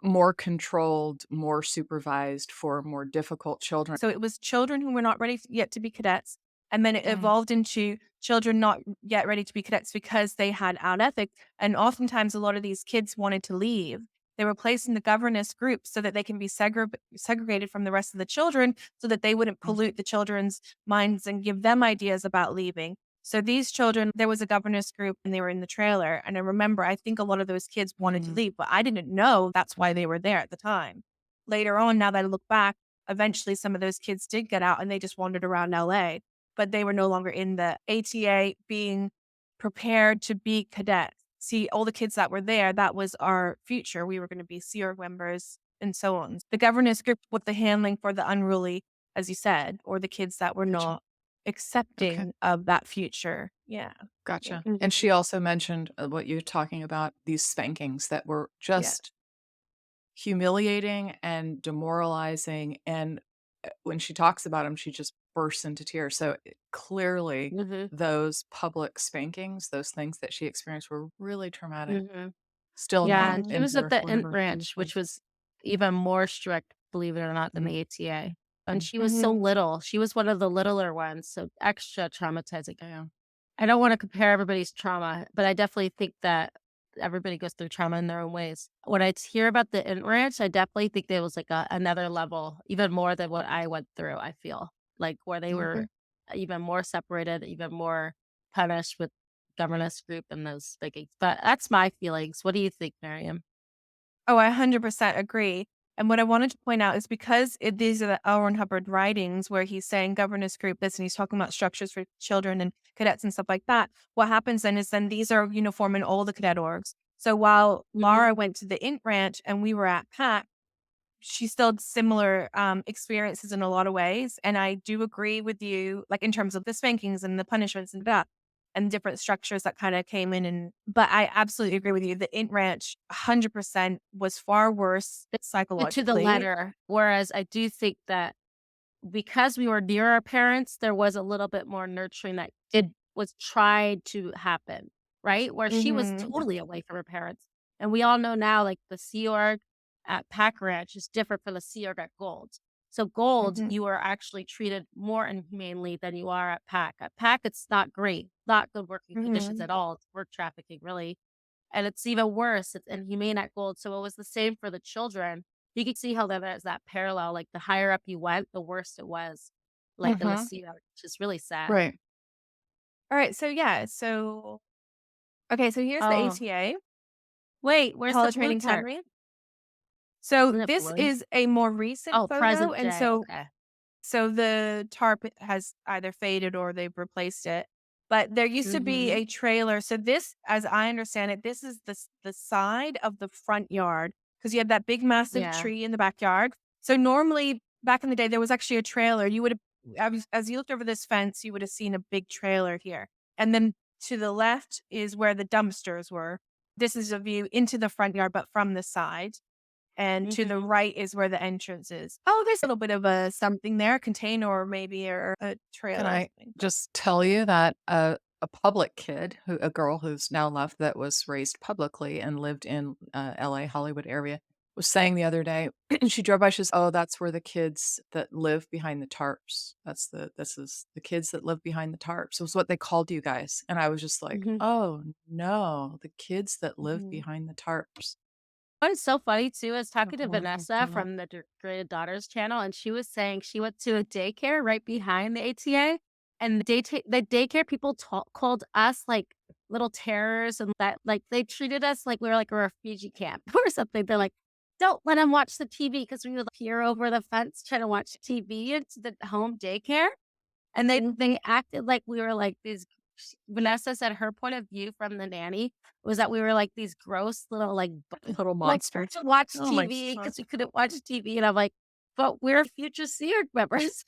more controlled, more supervised for more difficult children. So it was children who were not ready yet to be cadets. And then it evolved into children not yet ready to be cadets because they had out ethic. And oftentimes, a lot of these kids wanted to leave. They were placed in the governess group so that they can be segregated from the rest of the children so that they wouldn't pollute the children's minds and give them ideas about leaving. So these children, there was a governess group and they were in the trailer. And I remember, I think a lot of those kids wanted to leave, but I didn't know that's why they were there at the time. Later on, now that I look back, eventually some of those kids did get out and they just wandered around LA, but they were no longer in the ATA being prepared to be cadets. See, all the kids that were there, that was our future. We were going to be Sea Org members and so on. The governance group with the handling for the unruly, as you said, or the kids that were not accepting of that future. Yeah. Gotcha. And she also mentioned what you're talking about, these spankings that were just humiliating and demoralizing. And when she talks about them, she just bursts into tears. So clearly, those public spankings, those things that she experienced were really traumatic. Still Yeah, now. and she in was at her- the one of Int her Ranch, biggest which places. was even more strict, believe it or not, than the ATA. And she was so little. She was one of the littler ones, so extra traumatizing. Yeah. I don't want to compare everybody's trauma, but I definitely think that everybody goes through trauma in their own ways. When I hear about the Int Ranch, I definitely think there was like another level, even more than what I went through, I feel. Like where they were even more separated, even more punished with governess group and those things. But that's my feelings. What do you think, Mirriam? Oh, I 100% agree. And what I wanted to point out is because these are the L. Ron Hubbard writings where he's saying governance group this and he's talking about structures for children and cadets and stuff like that. What happens then is these are uniform in all the cadet orgs. So while Laura went to the Int Ranch and we were at PAC, she still had similar experiences in a lot of ways. And I do agree with you, like in terms of the spankings and the punishments and that and different structures that kind of came in. But I absolutely agree with you. The Int Ranch 100% was far worse psychologically. To the letter. Whereas I do think that because we were near our parents, there was a little bit more nurturing that was tried to happen, right? Where she was totally away from her parents. And we all know now, like the Sea Org at Pack Ranch is different from the Sea Org at Gold. So Gold, you are actually treated more inhumanely than you are at Pack. At Pack, it's not great, not good working conditions at all. It's work trafficking, really. And it's even worse. It's inhumane at Gold. So it was the same for the children. You can see how there's that parallel. Like the higher up you went, the worse it was. like in the Mm-hmm. sea, which is really sad. Right. All right. So yeah. So okay. So here's the Oh, ATA, wait, where's the Apollo blue Training tarp? Submarine. So Isn't it this blue? is a more recent Oh, photo, present and day. so Okay. so the tarp has either faded or they've replaced it. But there used to be Mm-hmm. a trailer. So this, as I understand it, this is the side of the front yard because you had that big massive Yeah. tree in the backyard. So normally back in the day there was actually a trailer. You would have as you looked over this fence, you would have seen a big trailer here. And then to the left is where the dumpsters were. This is a view into the front yard, but from the side. And to the Mm-hmm. right is where the entrance is. Oh, there's a little bit of a something there, a container or maybe or a Can trailer or I something. just tell you that a public kid, a girl who's now left, that was raised publicly and lived in L.A. Hollywood area, was saying the other day, she drove by. She says, "Oh, that's where the kids that live behind the tarps. This is the kids that live behind the tarps. It was what they called you guys." And I was just like, Mm-hmm. "Oh no, the kids that live Mm-hmm. behind the tarps." What is so funny too is So talking to horrible. Vanessa from the Graded Daughters channel, and she was saying she went to a daycare right behind the ATA, and the daycare people called us like little terrors, and that like they treated us like we were like a refugee camp or something. They're like, don't let them watch the TV because we would peer over the fence trying to watch TV into the home daycare. And they acted like we were like these. Vanessa said her point of view from the nanny was that we were like these gross little like Little like monster. to watch Oh my TV god. because we couldn't watch TV, and I'm like, but we're future Seared members.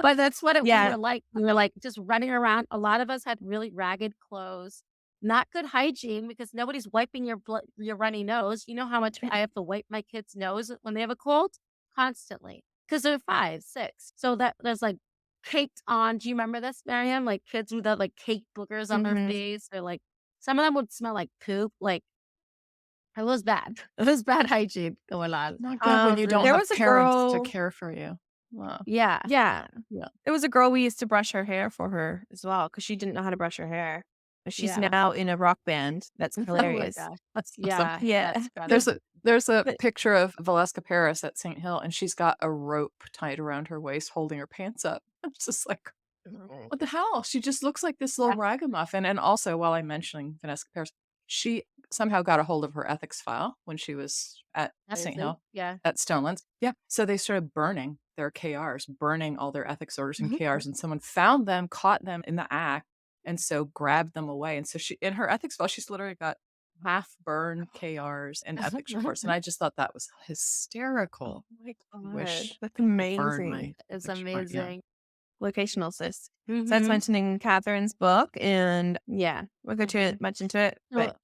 But that's what we Yeah. were like. We were like just running around. A lot of us had really ragged clothes, not good hygiene because nobody's wiping your runny nose. You know how much I have to wipe my kids' nose when they have a cold constantly because they're 5, 6. So that there's like caked on. Do you remember this, Mariam? Like kids with that like cake boogers on their Mhm. face, or like some of them would smell like poop. Like it was bad. It was bad hygiene going on. Not good when you don't There have was a parents to girl. care for you. Wow. Yeah. Yeah. Yeah. There was a girl we used to brush her hair for her as well because she didn't know how to brush her hair. She's Yeah. now in a rock band. That's Oh my hilarious. gosh. That's awesome. Yeah. Yeah. That's There's funny. a But picture of Valeska Paris at St. Hill, and she's got a rope tied around her waist, holding her pants up. I'm just like, what the hell? She just looks like this little ragamuffin. And also, while I'm mentioning Vanessa Paris, she somehow got a hold of her ethics file when she was at St. Amazing. Hill Yeah. at Stonelands. Yeah. So they started burning their KRs, burning all their ethics orders and KRs, and someone found them, caught them in the act, and so grabbed them away. And so she, in her ethics file, she's literally got half burned KRs and ethics reports. And I just thought that was hysterical. oh my I wish God, that's I could burn amazing. my It's ethics report. Yeah. amazing. Locational assist. So that's Mhm. mentioning Catherine's book, and yeah, we'll go too much into it. So But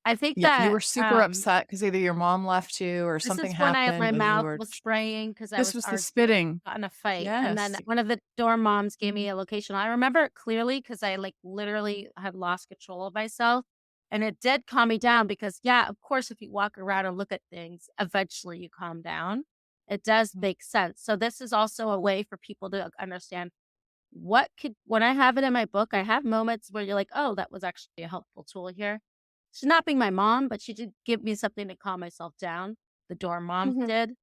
I think Yeah, you that were super upset because either your mom left you or this something is when happened my and you mouth were. was spraying because I This was was the arguing, spitting. got in a fight, and then Yes. one of the dorm moms gave me a location. I remember it clearly because I like literally had lost control of myself, and it did calm me down because yeah, of course, if you walk around and look at things, eventually you calm down. It does make sense. So this is also a way for people to understand what could when I have it in my book, I have moments where you're like, oh, that was actually a helpful tool here. She's not being my mom, but she did give me something to calm myself down. The dorm mom Mhm. did.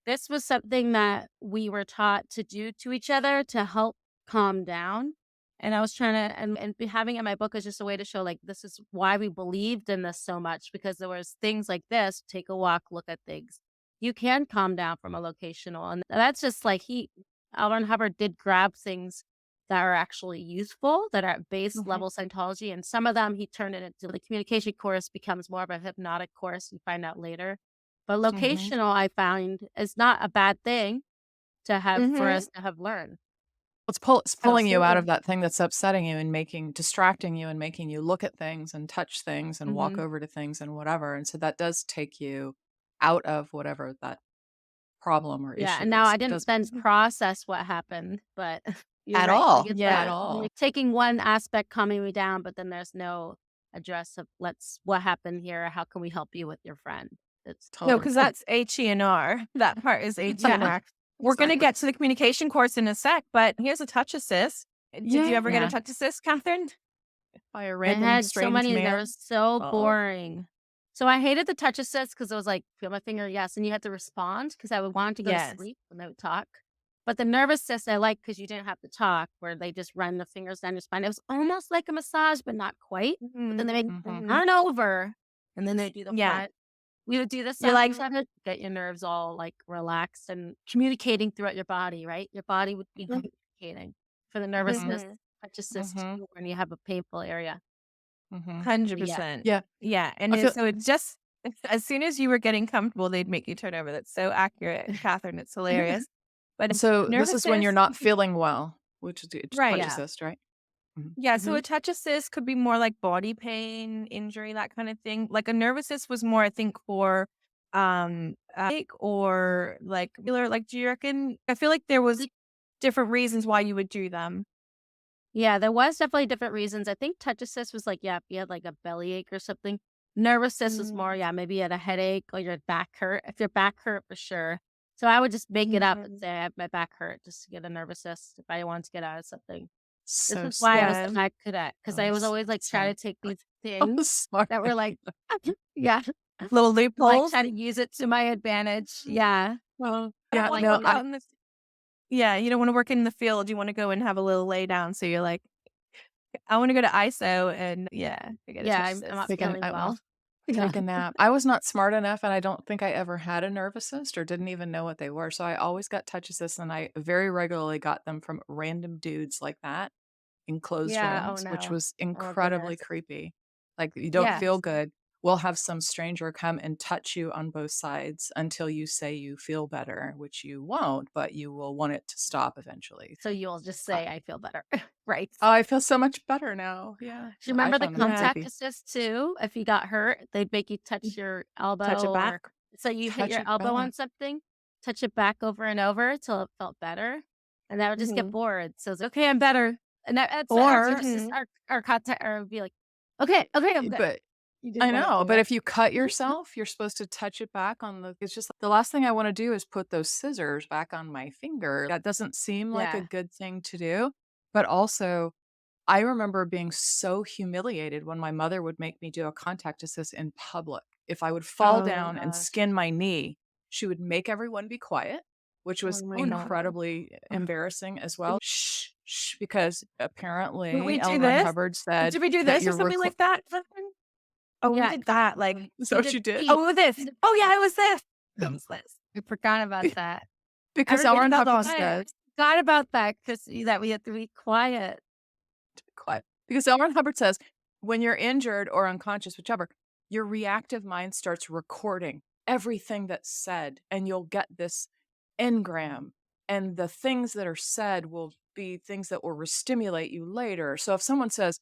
This was something that we were taught to do to each other to help calm down. And I was trying to, having it in my book is just a way to show like, this is why we believed in this so much because there was things like this, take a walk, look at things. You can calm down from a locational. And that's just like L. Ron Hubbard did grab things that are actually useful, that are at base level Scientology. And some of them he turned it into the communication course becomes more of a hypnotic course. You find out later. But locational, I find, is not a bad thing to have for us to have learned. It's pulling you out of Absolutely. that thing that's upsetting you and distracting you and making you look at things and touch things and walk over to things and whatever. And so that does take you out of whatever that problem or Yeah, issue and now is. I It didn't does then process what happened, but you're at right. all. Like it's Yeah. At all. like taking one aspect calming me down, but then there's no address of what happened here. How can we help you with your friend? It's No, Totally. because that's HE&R. That part is HE&R. Yeah, We're going to Exactly. get to the communication course in a sec, but here's a touch assist. Did you ever get a Yeah. touch assist, Catherine? By a I random had so strange many, and they man. were so Oh. boring. So I hated the touch assist because it was like, feel my finger, yes, and you had to respond because I would want to go Yes. to sleep when they would talk. But the nervous cyst I like because you didn't have to talk, where they just run the fingers down your spine. It was almost like a massage, but not quite. But then they make run over, and then they do the Yeah. front. We would do the You're side like, side, get your nerves all like relaxed and communicating throughout your body, right? Your body would be communicating for the nervousness, touches cyst too, when you have a painful area. 100%. Yeah. Yeah. And I feel- so it just, as soon as you were getting comfortable, they'd make you turn over. That's so accurate, Catherine. It's hilarious. But So this is when you're nervousness- not feeling well, which is Right. touch assist, right? Yeah, so a touch assist could be more like body pain, injury, that kind of thing. Like a nervous assist was more, I think, for or like do you reckon? I feel like there was different reasons why you would do them. Yeah, there was definitely different reasons. I think touch assist was like, if you had like a bellyache or something. Nervous assist was more, maybe you had a headache or your back hurt. If your back hurt, for sure. So I would just make it up and say I have my back hurt just to get a nervous assist if I wanted to get out of something. So This is why I was smart. a med cadet, because I was always like trying to take these things smart. that were like, Little like loopholes. try to use it to my advantage. Yeah. Well, Yeah, yeah, no, yeah, you don't want to work in the field. You want to go and have a little lay down. So you're like, I want to go to ISO and forget I'm not feeling well. take a nap. I was not smart enough, and I don't think I ever had a nerve assist or didn't even know what they were. So I always got touch assists, and I very regularly got them from random dudes like that in closed rooms, which was incredibly creepy. Like, you don't feel good. We'll have some stranger come and touch you on both sides until you say you feel better, which you won't, but you will want it to stop eventually. So you'll just say, I feel better. Right. Oh, I feel so much better now. Yeah. Do you remember the found them contact creepy. assist too? If you got hurt, they'd make you touch your elbow. Touch it or- back. So you hit Touch your it elbow back. on something, touch it back over and over till it felt better. And that would just get bored. So it's okay, I'm better. And that's our contact would be like, okay, I'm good. But You didn't I wanna know, do but that. if you cut yourself, you're supposed to touch it back on it's just the last thing I want to do is put those scissors back on my finger. That doesn't seem like a good thing to do. But also, I remember being so humiliated when my mother would make me do a contact assist in public. If I would fall down and skin my knee, she would make everyone be quiet, which was incredibly embarrassing as well. Shh, shh, because apparently Did we do Ellen this? Hubbard said, Did we do that this or you're something like that? Oh, we did that. Like, Is that what you did? oh, this. Oh, yeah, it was this. It was this. I forgot about that. Because Everybody Ellen felt Hubbard awesome. says, Forgot about that because that we have to be quiet. quiet. Because Ellen Hubbard says, when you're injured or unconscious, whichever, your reactive mind starts recording everything that's said, and you'll get this engram. And the things that are said will be things that will stimulate you later. So if someone says,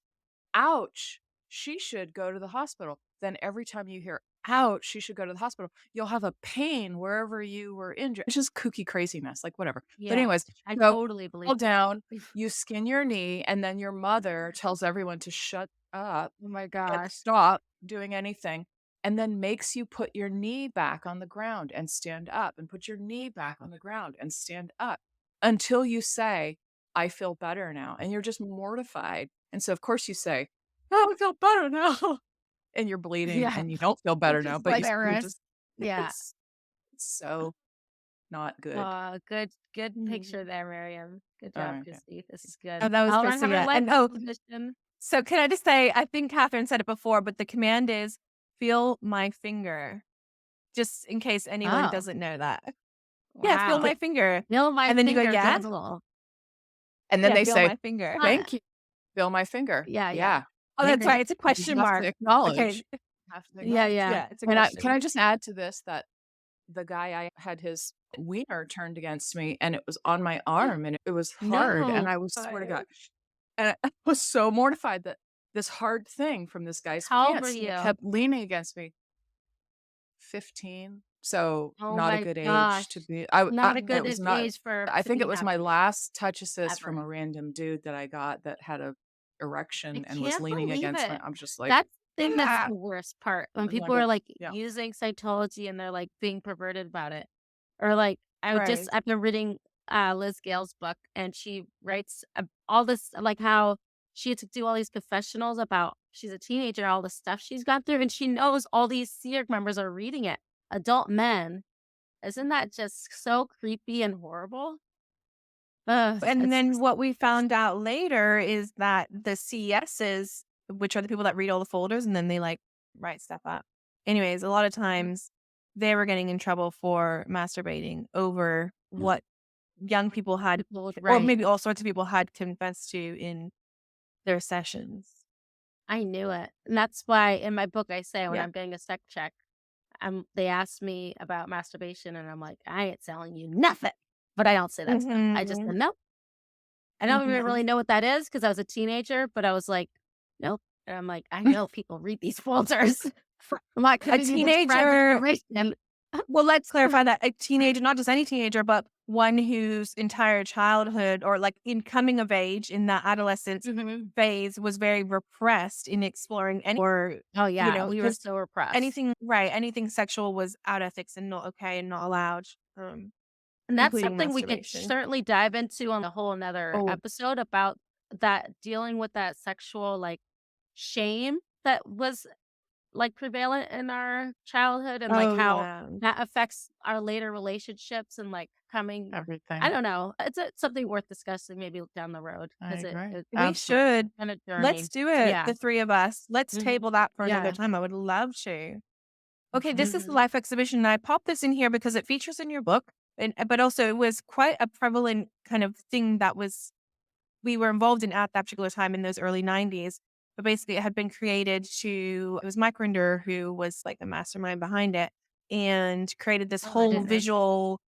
ouch, she should go to the hospital, then every time you hear, ouch, she should go to the hospital, you'll have a pain wherever you were injured. It's just kooky craziness, like whatever. But anyways, I so totally believe fall that. down, you skin your knee, and then your mother tells everyone to shut up Oh my and gosh. stop doing anything, and then makes you put your knee back on the ground and stand up, and put your knee back on the ground and stand up until you say, I feel better now. And you're just mortified. And so, of course, you say, oh, I feel better now. And you're bleeding and you don't feel better now, but you're just, it's so not good. Good picture there, Mirriam. Good job, right. Christi. This is good. Oh, that was I'll Christi, learn how to yeah. leg And, position. So can I just say, I think Catherine said it before, but the command is feel my finger, just in case anyone doesn't know that. Yeah, feel my finger. Feel my And then you go, finger, yeah? Devil. And then they feel say, my finger. thank you. Feel my finger. Yeah. Oh, that's right. It's a question You have mark. to acknowledge. Okay. You have to Yeah, acknowledge. yeah. It's a And question. can I just add to this that the guy I had his wiener turned against me, and it was on my arm, and it was hard, and I was swear to God, and I was so mortified that this hard thing from this guy's How old pants were you? kept leaning against me. 15, so Oh not a my good gosh. age to be. Not a it good was not. age for. I to think be it was my having. last touch assist from Ever. a random dude that I got that had a erection I and was can't leaning believe against me. it. I'm just like, That's the thing that's the worst part. When Oh my people are God. like Yeah. using Scientology and they're like being perverted about it. Or like Right. I've been reading Liz Gale's book, and she writes all this, like how she had to do all these confessionals about she's a teenager, all the stuff she's gone through, and she knows all these SEERG members are reading it. Adult men. Isn't that just so creepy and horrible? And then what we found out later is that the CSs, which are the people that read all the folders and then they like write stuff up. Anyways, a lot of times they were getting in trouble for masturbating over what young people had, or Right. maybe all sorts of people had confessed to in their sessions. I knew it. And that's why in my book I say when Yeah. I'm getting a sex check, they ask me about masturbation and I'm like, I ain't telling you nothing. But I don't say that stuff. I just said, nope. I don't even really know what that is because I was a teenager, but I was like, nope. And I'm like, I know people read these folders. I'm not A giving you this private teenager. information. Well, let's clarify that a teenager, not just any teenager, but one whose entire childhood or like in coming of age in that adolescence phase was very repressed in exploring any, or, Oh yeah, we were because so repressed. anything sexual was out of ethics and not okay and not allowed, And that's including something we can masturbation. certainly dive into on a whole another Oh, episode about that, dealing with that sexual like shame that was like prevalent in our childhood and like how yeah. that affects our later relationships and like coming. Everything. I don't know. It's something worth discussing maybe down the road I because agree. We should. kind of journey. Let's do it, Yeah. the three of us. Let's Mhm. table that for another Yeah. time. I would love to. Okay, this is the Mhm. life exhibition. And I popped this in here because it features in your book, but also it was quite a prevalent kind of thing that we were involved in at that particular time in those early 90s. But basically, it had been created it was Mike Rinder who was like the mastermind behind it and created this Oh, I whole didn't know. visual.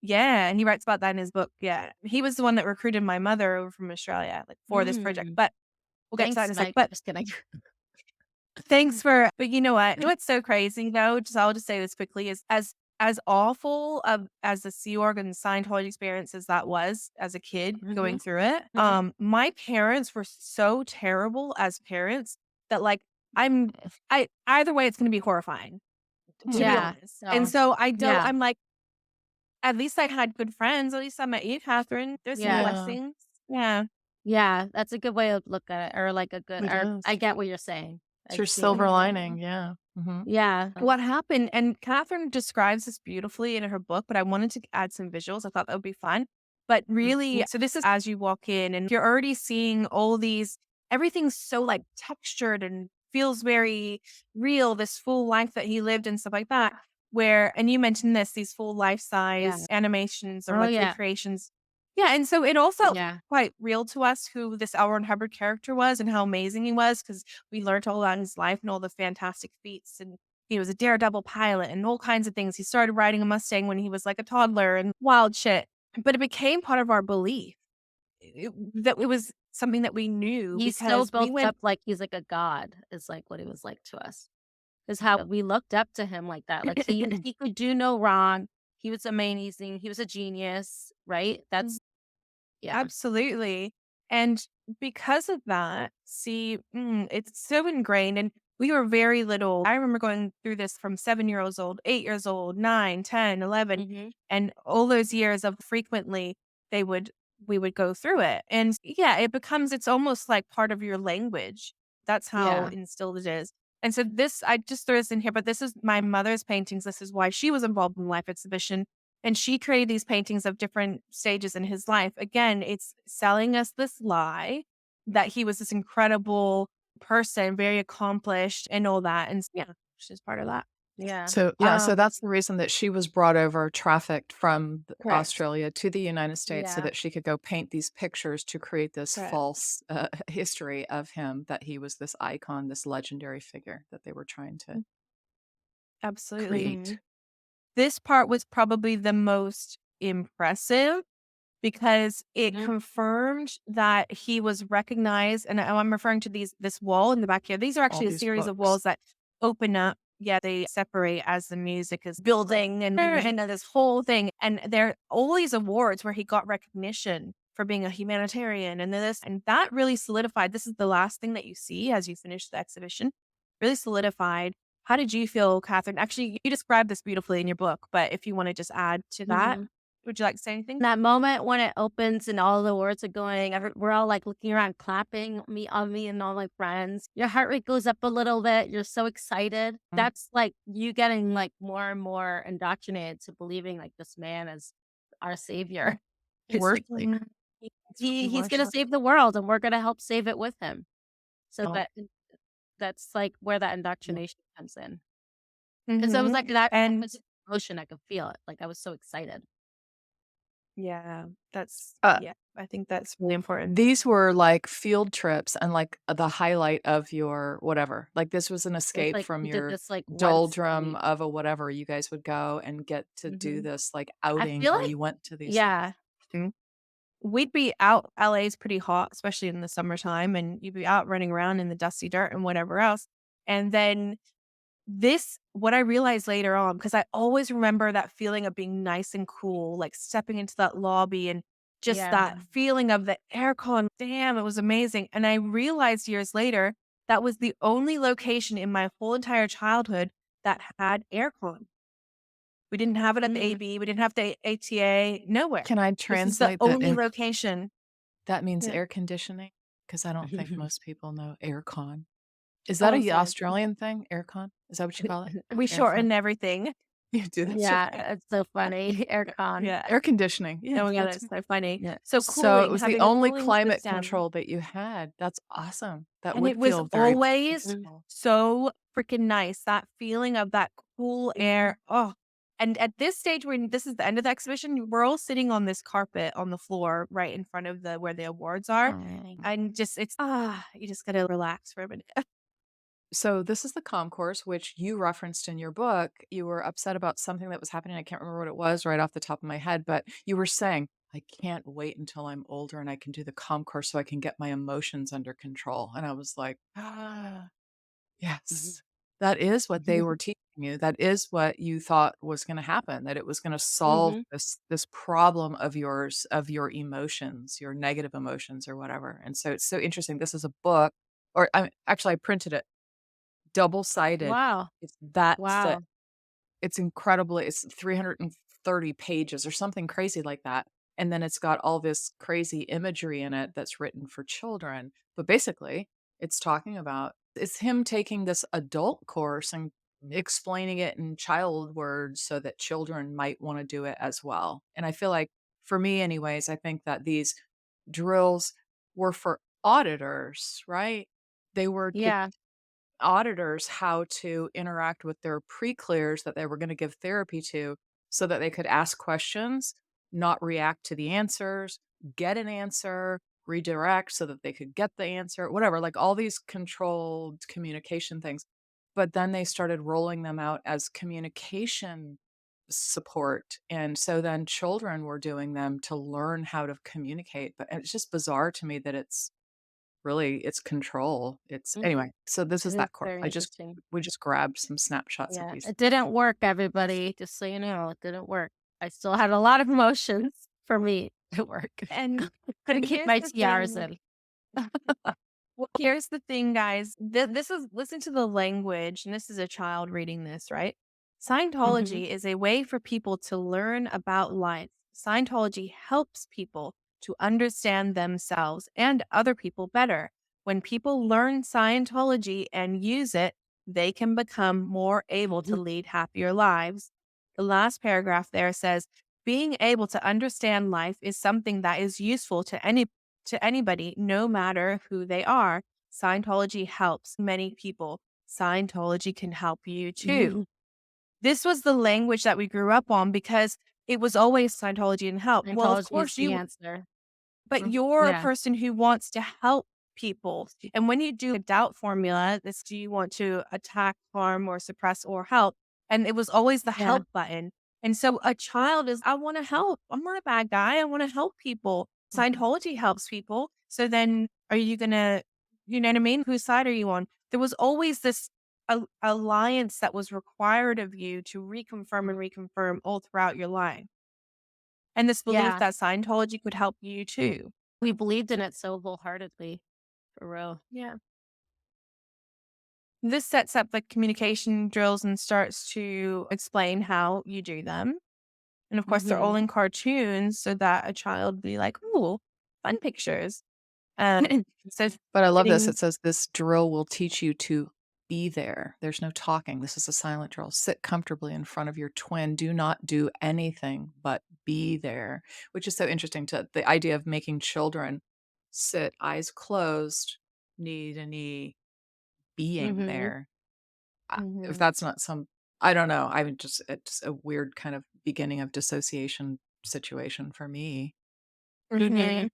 Yeah, and he writes about that in his book. Yeah, he was the one that recruited my mother over from Australia, like for this project. But we'll get to that in a Thanks, sec. Mike. But Just kidding. thanks for, but you know what? What's so crazy though, I'll just say this quickly, is as awful as the Sea Org and Scientology experience as that was as a kid going through it, my parents were so terrible as parents that like I either way it's gonna be horrifying, to be Yeah. honest. And so Yeah. I'm like, at least I had good friends. At least I met you, Catherine. There's some Yeah. blessings. Yeah. Yeah, that's a good way to look at it, or like a good, It or is. I get what you're saying. It's your silver lining. Yeah. Yeah. What happened, and Catherine describes this beautifully in her book, but I wanted to add some visuals. I thought that would be fun. But really, so this is as you walk in and you're already seeing all these, everything's so like textured and feels very real, this full life that he lived and stuff like that. And you mentioned these full life size animations or Oh, like yeah. recreations. Yeah. And so it all felt Yeah. quite real to us who this L. Ron Hubbard character was and how amazing he was, because we learned all about his life and all the fantastic feats. And he was a daredevil pilot and all kinds of things. He started riding a Mustang when he was like a toddler and wild shit. But it became part of our belief that it was something that we knew, He still because we built went. up like he's like a god, is like what he was like to us. Is how we looked up to him like that. Like he could do no wrong. He was amazing. He was a genius, right? That's yeah. Absolutely. And because of that, see, it's so ingrained. And we were very little. I remember going through this from 7 years old, 8 years old, 9, 10, 11, and all those years of frequently we would go through it. And yeah, it's almost like part of your language. That's how Yeah. instilled it is. And so I just threw this in here, but this is my mother's paintings. This is why she was involved in the life exhibition. And she created these paintings of different stages in his life. Again, it's selling us this lie that he was this incredible person, very accomplished and all that. And yeah, she's part of that. Yeah. So that's the reason that she was brought over, trafficked from Correct. Australia to the United States so Yeah. that she could go paint these pictures to create this Correct. false history of him, that he was this icon, this legendary figure that they were trying to Absolutely. create. This part was probably the most impressive because it confirmed that he was recognized. And I'm referring to this wall in the back here. These are actually a these series of books. walls that open up. Yeah, they separate as the music is building and this whole thing. And there are all these awards where he got recognition for being a humanitarian and that really solidified. This is the last thing that you see as you finish the exhibition. Really solidified. How did you feel, Catherine? Actually, you described this beautifully in your book, but if you want to just add to that, would you like to say anything? That moment when it opens and all the words are going, we're all like looking around, clapping on me and all my friends. Your heart rate goes up a little bit. You're so excited. That's like you getting like more and more indoctrinated to believing like this man is our savior. It's like, Worthy. he's gonna save the world, and we're gonna help save it with him. So Oh. that's like where that indoctrination comes in. Because I was Mhm. like that And was emotion, I could feel it. Like I was so excited. yeah, Uh, I think that's really important. These were like field trips and like the highlight of your whatever. Like this was an It's escape like from we did your this like once a doldrum week. of a whatever. You guys would go and get to do Mhm. this like I outing feel where like you went to these. yeah. We'd be out LA is pretty hot, especially in the summertime, and you'd be out running around in the dusty dirt and whatever else. And then what I realized later on, because I always remember that feeling of being nice and cool, like stepping into that lobby and just Yeah. that feeling of the aircon. Damn, it was amazing. And I realized years later that was the only location in my whole entire childhood that had aircon. We didn't have it at the Mm. AB. We didn't have the ATA. Nowhere. Can I This is the translate that only in? location. That means Yeah. air conditioning? Because I don't think most people know aircon. Is Oh, that a sorry. Australian thing? Aircon? Is that what you call it? We Aircon? shorten everything. You do that. Yeah, it's so funny. Aircon. Yeah. Air conditioning. Yeah. Oh my God, that's that's so funny. Yeah. So So it cooling, was the having a only cooling climate system. control that you had. That's awesome. That And would it was feel very always peaceful. so freaking nice. That feeling of that cool air. Oh. And at this stage, when this is the end of the exhibition, we're all sitting on this carpet on the floor right in front of where the awards are. And just, you just gotta relax for a minute. So this is the comm course, which you referenced in your book. You were upset about something that was happening. I can't remember what it was right off the top of my head, but you were saying, I can't wait until I'm older and I can do the comm course so I can get my emotions under control. And I was like, yes, that is what they were teaching you. That is what you thought was going to happen, that it was going to solve this problem of yours, of your emotions, your negative emotions or whatever. And so it's so interesting. This is a book, or actually I printed it double-sided. Wow. It's that thick. Wow. It's incredibly it's 330 pages or something crazy like that, and then it's got all this crazy imagery in it that's written for children, but basically, it's him taking this adult course and explaining it in child words so that children might wanna do it as well, and I feel like, for me anyways, I think that these drills were for auditors, right? They were to Yeah. auditors how to interact with their pre-clears that they were gonna give therapy to so that they could ask questions, not react to the answers, get an answer, redirect so that they could get the answer, whatever, like all these controlled communication things. But then they started rolling them out as communication support, and so then children were doing them to learn how to communicate, but it's just bizarre to me that it's control. It's Mhm. anyway, so this It is is that course. very interesting. We just grabbed some snapshots of Yeah. these. It didn't work, everybody. Just so you know, it didn't work. I still had a lot of emotions for me to work. And Couldn't keep here's my the TRs thing. in. Well, here's the thing, guys. This is listen to the language, and this is a child reading this, right? Scientology is a way for people to learn about life. Scientology helps people to understand themselves and other people better. When people learn Scientology and use it, they can become more able to lead happier lives. The last paragraph there says, being able to understand life is something that is useful to anybody, no matter who they are. Scientology helps many people. Scientology can help you too. This was the language that we grew up on because it was always Scientology and help. Well, of Scientology is course the answer. but you're a Yeah. person who wants to help people. And when you do a doubt formula, this do you want to attack, harm, or suppress or help? And it was always the Yeah. help button. And so a child is, I want to help. I'm not a bad guy. I want to help people. Scientology helps people. So then are you going to, you know what I mean? Whose side are you on? There was always this alliance that was required of you to reconfirm and reconfirm all throughout your life. And this belief Yeah. that Scientology could help you too. We believed in it so wholeheartedly. For real. Yeah. This sets up the communication drills and starts to explain how you do them. And of course, they're all in cartoons so that a child would be like, ooh, fun pictures. So But I love this. getting- It says this drill will teach you to be there. There's no talking. This is a silent drill. Sit comfortably in front of your twin. Do not do anything but be there, which is so interesting to the idea of making children sit eyes closed, knee to knee, being Mm-hmm. there. If Mm-hmm. that's not some, I don't know. I mean, just it's a weird kind of beginning of dissociation situation for me. Mhm.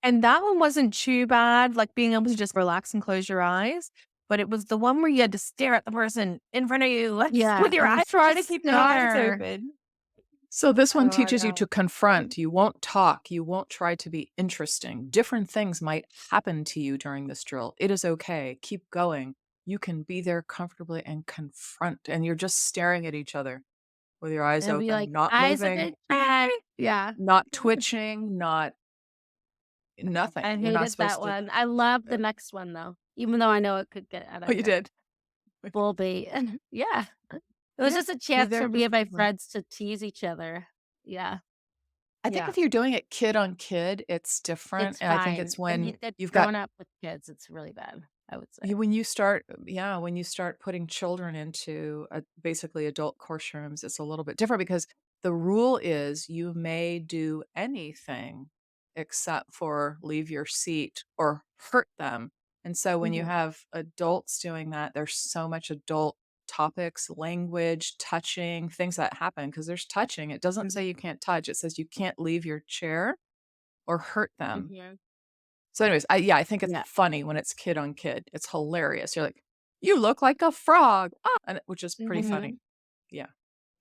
And that one wasn't too bad, like being able to just relax and close your eyes. But it was the one where you had to stare at the person in front of you, like, Yeah, with your and eyes, trying to just keep your eyes stare. open. So this one Oh, I teaches you to know. confront. You won't talk. You won't try to be interesting. Different things might happen to you during this drill. It is okay. Keep going. You can be there comfortably and confront. And you're just staring at each other with your eyes And be open, like, not eyes of moving, interest. Yeah. not twitching, not nothing. I You're not hated that supposed to. one. I love the next one though, even though I know it could get out Oh, of you hand. did. Bull bait. Yeah. It was Yeah. just a Be chance there for me and my comfortably. friends to tease each other. Yeah. I think Yeah. if you're doing it kid on kid, it's different. It's And I think fine. it's When when you get you've got grown up with kids, it's really bad, I would say. when you start, yeah, when you start putting children into basically adult courtrooms, it's a little bit different because the rule is you may do anything except for leave your seat or hurt them. And so when you Mhm. have adults doing that, there's so much adult topics, language, touching, things that happen because there's touching. It doesn't say you can't touch, it says you can't leave your chair or hurt them. Mhm. So anyways, I think it's Yeah. funny when it's kid on kid. It's hilarious. You're like, "You look like a frog." Ah, and which is pretty funny. Mhm. Yeah.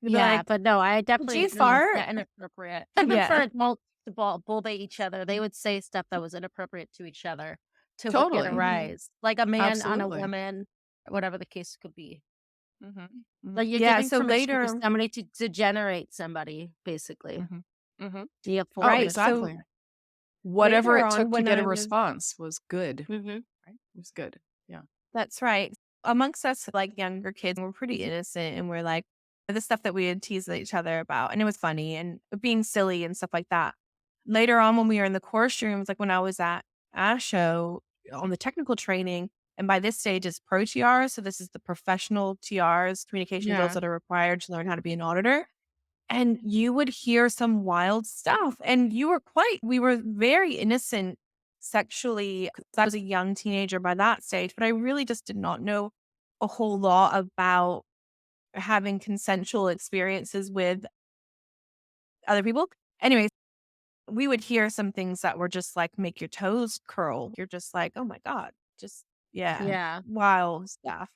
You'd be Yeah, like, but no, I "Did definitely you agree. It's fart?" yeah, inappropriate. Even for Yeah. adults to bull bait each other, they would say stuff that was inappropriate to each other get a Totally. Mhm. rise, like a man on a Absolutely. woman, or whatever the case could be. Mhm. Mhm. Like you're Yeah, giving so permission for later somebody to generate somebody, basically. Mhm. Mhm. Do you have full Oh, right, permission? exactly. so Whatever later it on took to when get a I was response was good, Mhm. right? It was good. Yeah. That's right. Amongst us, like, younger kids, we're pretty innocent, and we're, like, the stuff that we would tease each other about, and it was funny and being silly and stuff like that. Later on, when we were in the course rooms, like, when I was at ASHO on the technical training, and by this stage, it's pro TRs, so this is the professional TRs, communication drills Yeah. that are required to learn how to be an auditor, and you would hear some wild stuff, and we were very innocent sexually 'cause I was a young teenager by that stage, but I really just did not know a whole lot about having consensual experiences with other people. Anyways, we would hear some things that were just like make your toes curl. You're just like, "Oh my god." Just yeah, Yeah. wild stuff.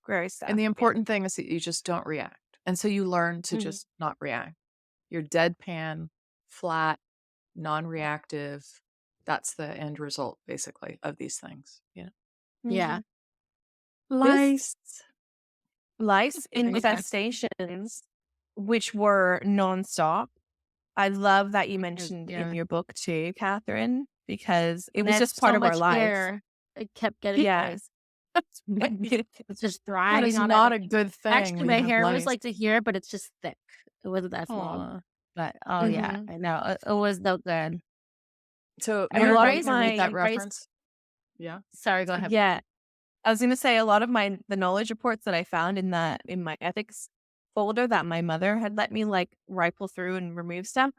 Scary And stuff. the Yeah. important thing is that you just don't react. And so you learn to Mhm. just not react. You're deadpan, flat, non-reactive. That's the end result basically of these things. Yeah. Yeah. Mhm. This Lice. lice Yeah. infestations, which were nonstop. I love that you And mentioned in yeah. your book too, Catherine, because it And was that's just part so of our much lives. hair. It kept getting Yeah. worse. It's just That thriving is on not a everything. good thing Actually, when you my have hair was lice. like to here, but it's just thick. It wasn't that long. Aw. But oh yeah, Mhm. I know. It was no good. So And A it Miriam, lot are of you gonna read that my reference? Yeah. sorry, go ahead. yeah, I was gonna say a lot of the knowledge reports that I found in my ethics folder that my mother had let me like rifle through and remove stuff.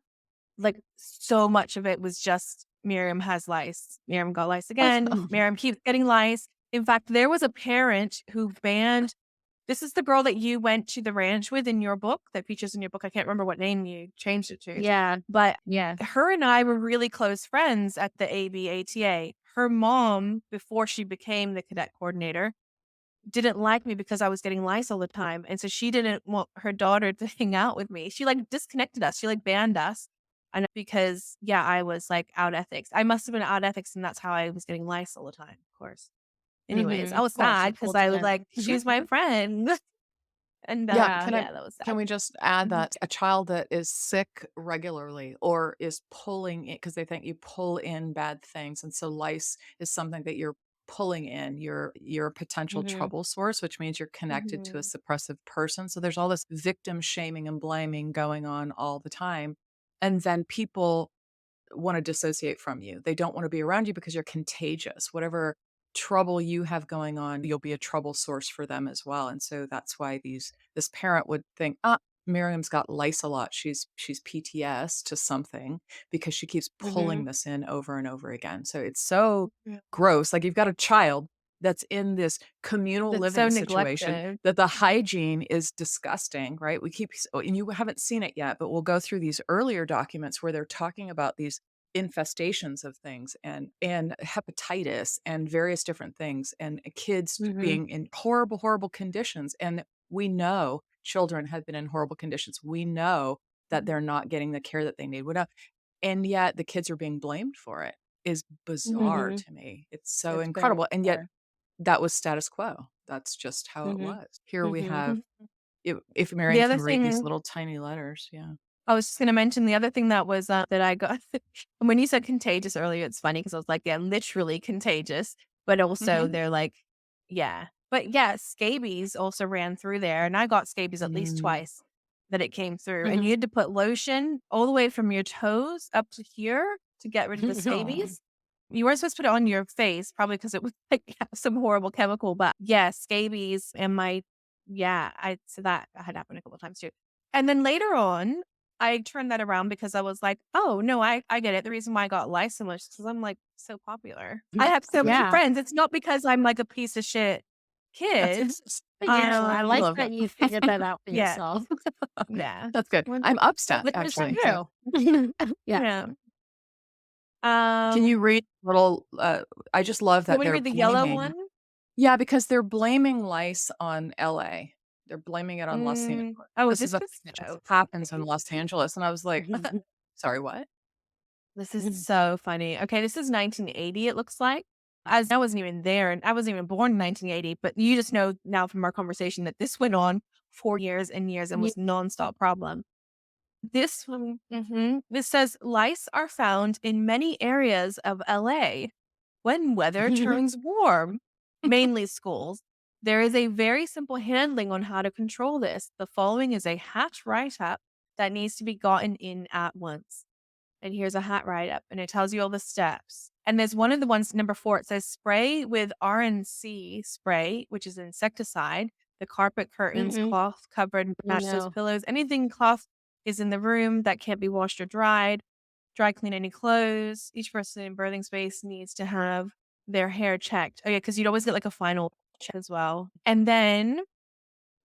Like so much of it was just Miriam has lice. Miriam got lice again. Miriam keeps getting lice. In fact, there was a parent who banned. This is the girl that you went to the ranch with in your book that features in your book. I can't remember what name you changed it to, Yeah, but yeah. her and I were really close friends at the ABATA. Her mom, before she became the cadet coordinator, didn't like me because I was getting lice all the time. And so she didn't want her daughter to hang out with me. She like disconnected us. She like banned us. And because, yeah, I was like out ethics. I must have been out ethics. And that's how I was getting lice all the time, of course. Anyways, I Of was course, sad you because pulled I it was in. like, she's my friend. And Yeah, Yeah. yeah, that was can sad. we just add Mhm. that a child that is sick regularly or is pulling it because they think you pull in bad things, and so lice is something that you're pulling in. You're a potential Mhm. trouble source, which means you're connected to a Mhm. suppressive person. So there's all this victim shaming and blaming going on all the time, and then people want to dissociate from you. They don't want to be around you because you're contagious. Whatever trouble you have going on, you'll be a trouble source for them as well. And so that's why this parent would think, Miriam's got lice a lot. She's PTS to something because she keeps pulling this in over and over again. So it's so gross. Like, you've got a child that's in this communal That's living so situation neglected. that the hygiene is disgusting, right? And you haven't seen it yet, but we'll go through these earlier documents where they're talking about these infestations of things and hepatitis and various different things, and kids being in horrible conditions. And we know children have been in horrible conditions. We know that they're not getting the care that they need. And yet the kids are being blamed for it is bizarre to me. It's so It's very incredible. And yet bizarre. that was status quo. That's just how it was. Here we have, if The Mirriam other can read these thing little tiny letters. Yeah. I was just going to mention, the other thing that was that I got, and when you said contagious earlier, it's funny because I was like, yeah, literally contagious, but also they're like, yeah. But yeah, scabies also ran through there, and I got scabies at least twice that it came through. And you had to put lotion all the way from your toes up to here to get rid of the scabies. You weren't supposed to put it on your face, probably because it would like have some horrible chemical, but yeah, scabies and so that had happened a couple of times too. And then later on, I turned that around because I was like, oh, no, I get it. The reason why I got lice so much is because I'm like so popular. I have so many friends. It's not because I'm like a piece of shit kid. I like love that it. you figured that out for Yeah. yourself. Yeah. That's good. I'm upset, Which is actually. true. Yeah. Can you read a little? I just love that want me to they're read the yellow blaming. one? Yeah, because they're blaming lice on LA. They're blaming it on Los Angeles. Oh, This is this a was thing that so just happens in Los Angeles. And I was like, sorry, what? This is so funny. Okay, this is 1980, it looks like. As I wasn't even there, and I wasn't even born in 1980, but you just know now from our conversation that this went on for years and years and was nonstop problem. This one, this says lice are found in many areas of LA when weather turns warm, mainly schools. There is a very simple handling on how to control this. The following is a hat write-up that needs to be gotten in at once. And here's a hat write-up, and it tells you all the steps. And there's one of the ones, number 4, it says spray with RNC spray, which is insecticide, the carpet, curtains, cloth covered mattresses, pillows, anything cloth is in the room that can't be washed or dried. Dry clean any clothes. Each person in birthing space needs to have their hair checked. Oh yeah, because you'd always get like a final check as well. And then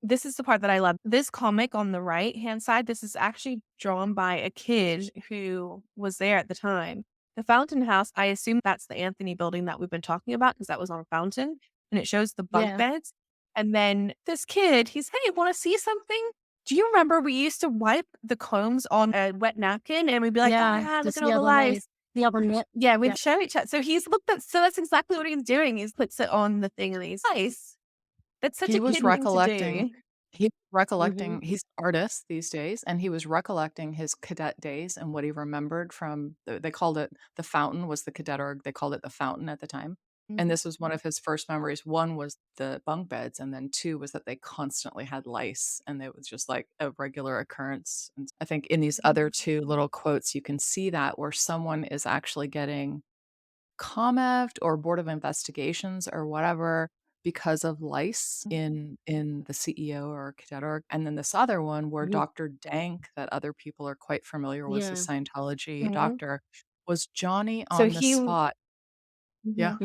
this is the part that I love. This comic on the right-hand side, this is actually drawn by a kid who was there at the time. The Fountain House, I assume that's the Anthony building that we've been talking about because that was on Fountain, and it shows the bunk beds. And then this kid, he's, hey, want to see something? Do you remember we used to wipe the combs on a wet napkin and we'd be like, look at all the lice. The other net. Yeah, we'd show each other. So he's looked at, so that's exactly what he's doing. He puts it on the thing and he's nice. That's such He a was kid thing to recollecting. do. He's recollecting. He's an artist these days, and he was recollecting his cadet days and what he remembered from. They called it the Fountain. Was the Cadet Org? They called it the Fountain at the time. And this was one of his first memories. One was the bunk beds, and then 2 was that they constantly had lice, and it was just like a regular occurrence. And I think in these other 2 little quotes, you can see that where someone is actually getting COMEV'd or Board of Investigations or whatever because of lice in the CEO or Cadet Org. And then this other one where Dr. Dank, that other people are quite familiar with, the Scientology doctor, was Johnny on the spot. Yeah.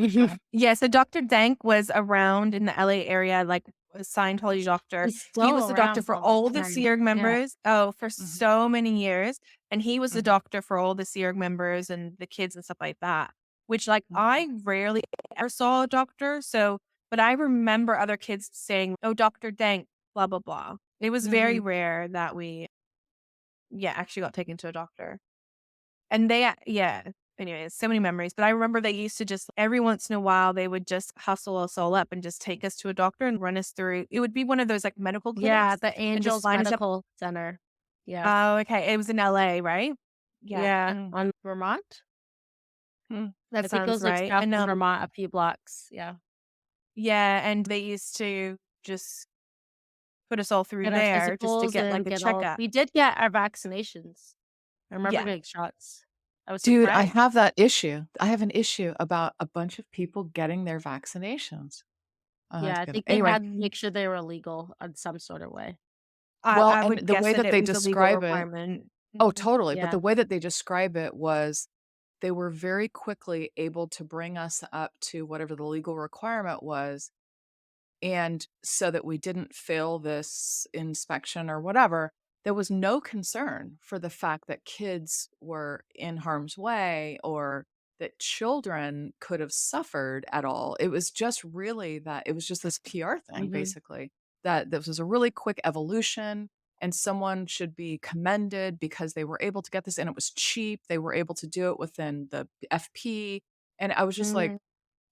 Yeah, so Dr. Dank was around in the LA area, like a Scientology doctor. He was the doctor for all the Sea Org members. For so many years. And he was the doctor for all the Sea Org members and the kids and stuff like that. Which, like, I rarely ever saw a doctor. But I remember other kids saying, oh, Dr. Dank, blah, blah, blah. It was very rare that we, actually got taken to a doctor. And they, anyways, so many memories. But I remember they used to just, every once in a while, they would just hustle us all up and just take us to a doctor and run us through. It would be one of those like medical clinics. Yeah, the Angels Medical Center. Yeah. Oh, okay. It was in LA, right? Yeah. On Vermont? That sounds right. And Vermont, a few blocks. Yeah. Yeah, and they used to just put us all through there just to get like a checkup. We did get our vaccinations. I remember getting shots. I was Dude, I surprised. have that issue. I have an issue about a bunch of people getting their vaccinations. Oh, Yeah, that's I good. think they Anyway, had to make sure they were legal in some sort of way. well, I and would the guess way that that it they was a legal describe it, requirement. oh, totally. But Yeah. the way that they describe it was they were very quickly able to bring us up to whatever the legal requirement was. And so that we didn't fail this inspection or whatever, there was no concern for the fact that kids were in harm's way or that children could have suffered at all. It was just really that it was just this PR thing, Hmm. basically, that this was a really quick evolution and someone should be commended because they were able to get this and it was cheap. They were able to do it within the FP. And I was just like, Hmm.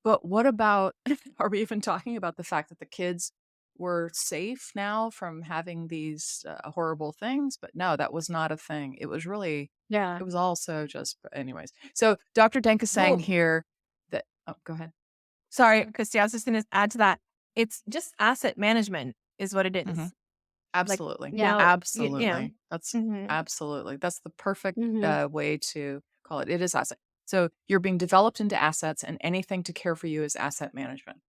but what about are we even talking about the fact that the kids were safe now from having these horrible things? But no, that was not a thing. It was really, Yeah. it was also just, but anyways. So Dr. Denk is saying Well, here that, oh, go ahead. sorry, Christy, I was just going to add to that. It's just asset management is what it Hmm. is. Like, Absolutely. Yeah. now, yeah. Absolutely. That's Hmm. absolutely. That's the perfect Hmm. way to call it. It is asset. So you're being developed into assets and anything to care for you is asset management.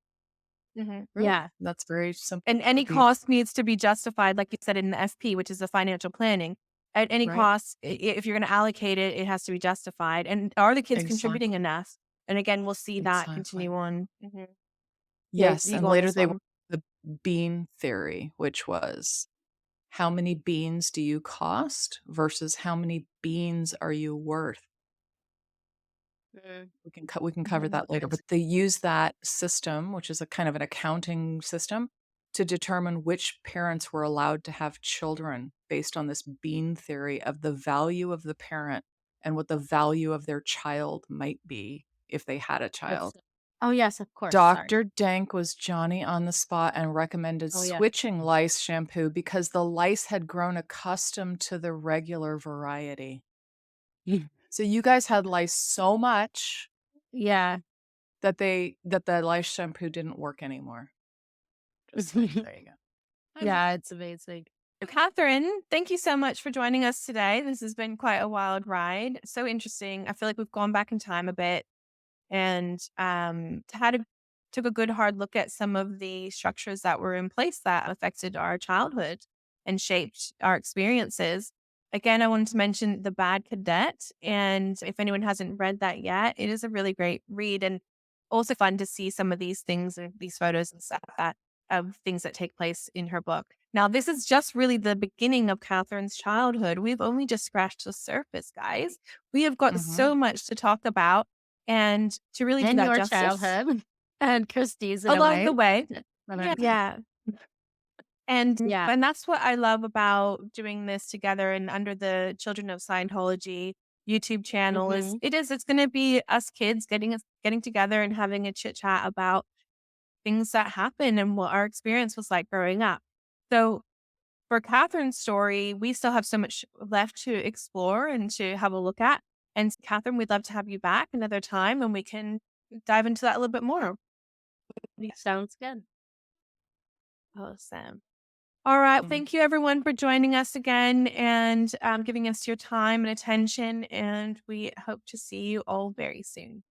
Hmm. Really. Yeah. That's very simple. And any to be- cost needs to be justified, like you said in the FP, which is the financial planning. At any Right. cost, if you're going to allocate it, it has to be justified. And are the kids contributing Exactly. enough? And again, we'll see that Exactly. continue on. Hmm. Yeah, Yes, you and go on later this they went one. the bean theory, which was how many beans do you cost versus how many beans are you worth? Mm. We can cover Hmm. that later, but they use that system, which is a kind of an accounting system, to determine which parents were allowed to have children based on this bean theory of the value of the parent and what the value of their child might be if they had a That's. child. Oh yes, of course. Sorry. Dr. Dank was Johnny on the spot and recommended Oh yeah. switching lice shampoo because the lice had grown accustomed to the regular variety. So you guys had lice so much Yeah. that the lice shampoo didn't work anymore. Just saying. There you go. I know. Yeah, it's amazing. Catherine, thank you so much for joining us today. This has been quite a wild ride. So interesting. I feel like we've gone back in time a bit and took a good hard look at some of the structures that were in place that affected our childhood and shaped our experiences. Again, I wanted to mention The Bad Cadet. And if anyone hasn't read that yet, it is a really great read and also fun to see some of these things and these photos and stuff that of things that take place in her book. Now, this is just really the beginning of Catherine's childhood. We've only just scratched the surface, guys. We have got Mhm. so much to talk about. And to really do And that your justice childhood. And Christie's in a along way. the way. Yeah. Yeah. And Yeah. and that's what I love about doing this together and under the Children of Scientology YouTube channel is Hmm. it's going to be us kids getting together and having a chit chat about things that happen and what our experience was like growing up. So for Catherine's story, we still have so much left to explore and to have a look at. And Catherine, we'd love to have you back another time and we can dive into that a little bit more. Sounds good. Awesome. All right. Mhm. Thank you, everyone, for joining us again and giving us your time and attention. And we hope to see you all very soon.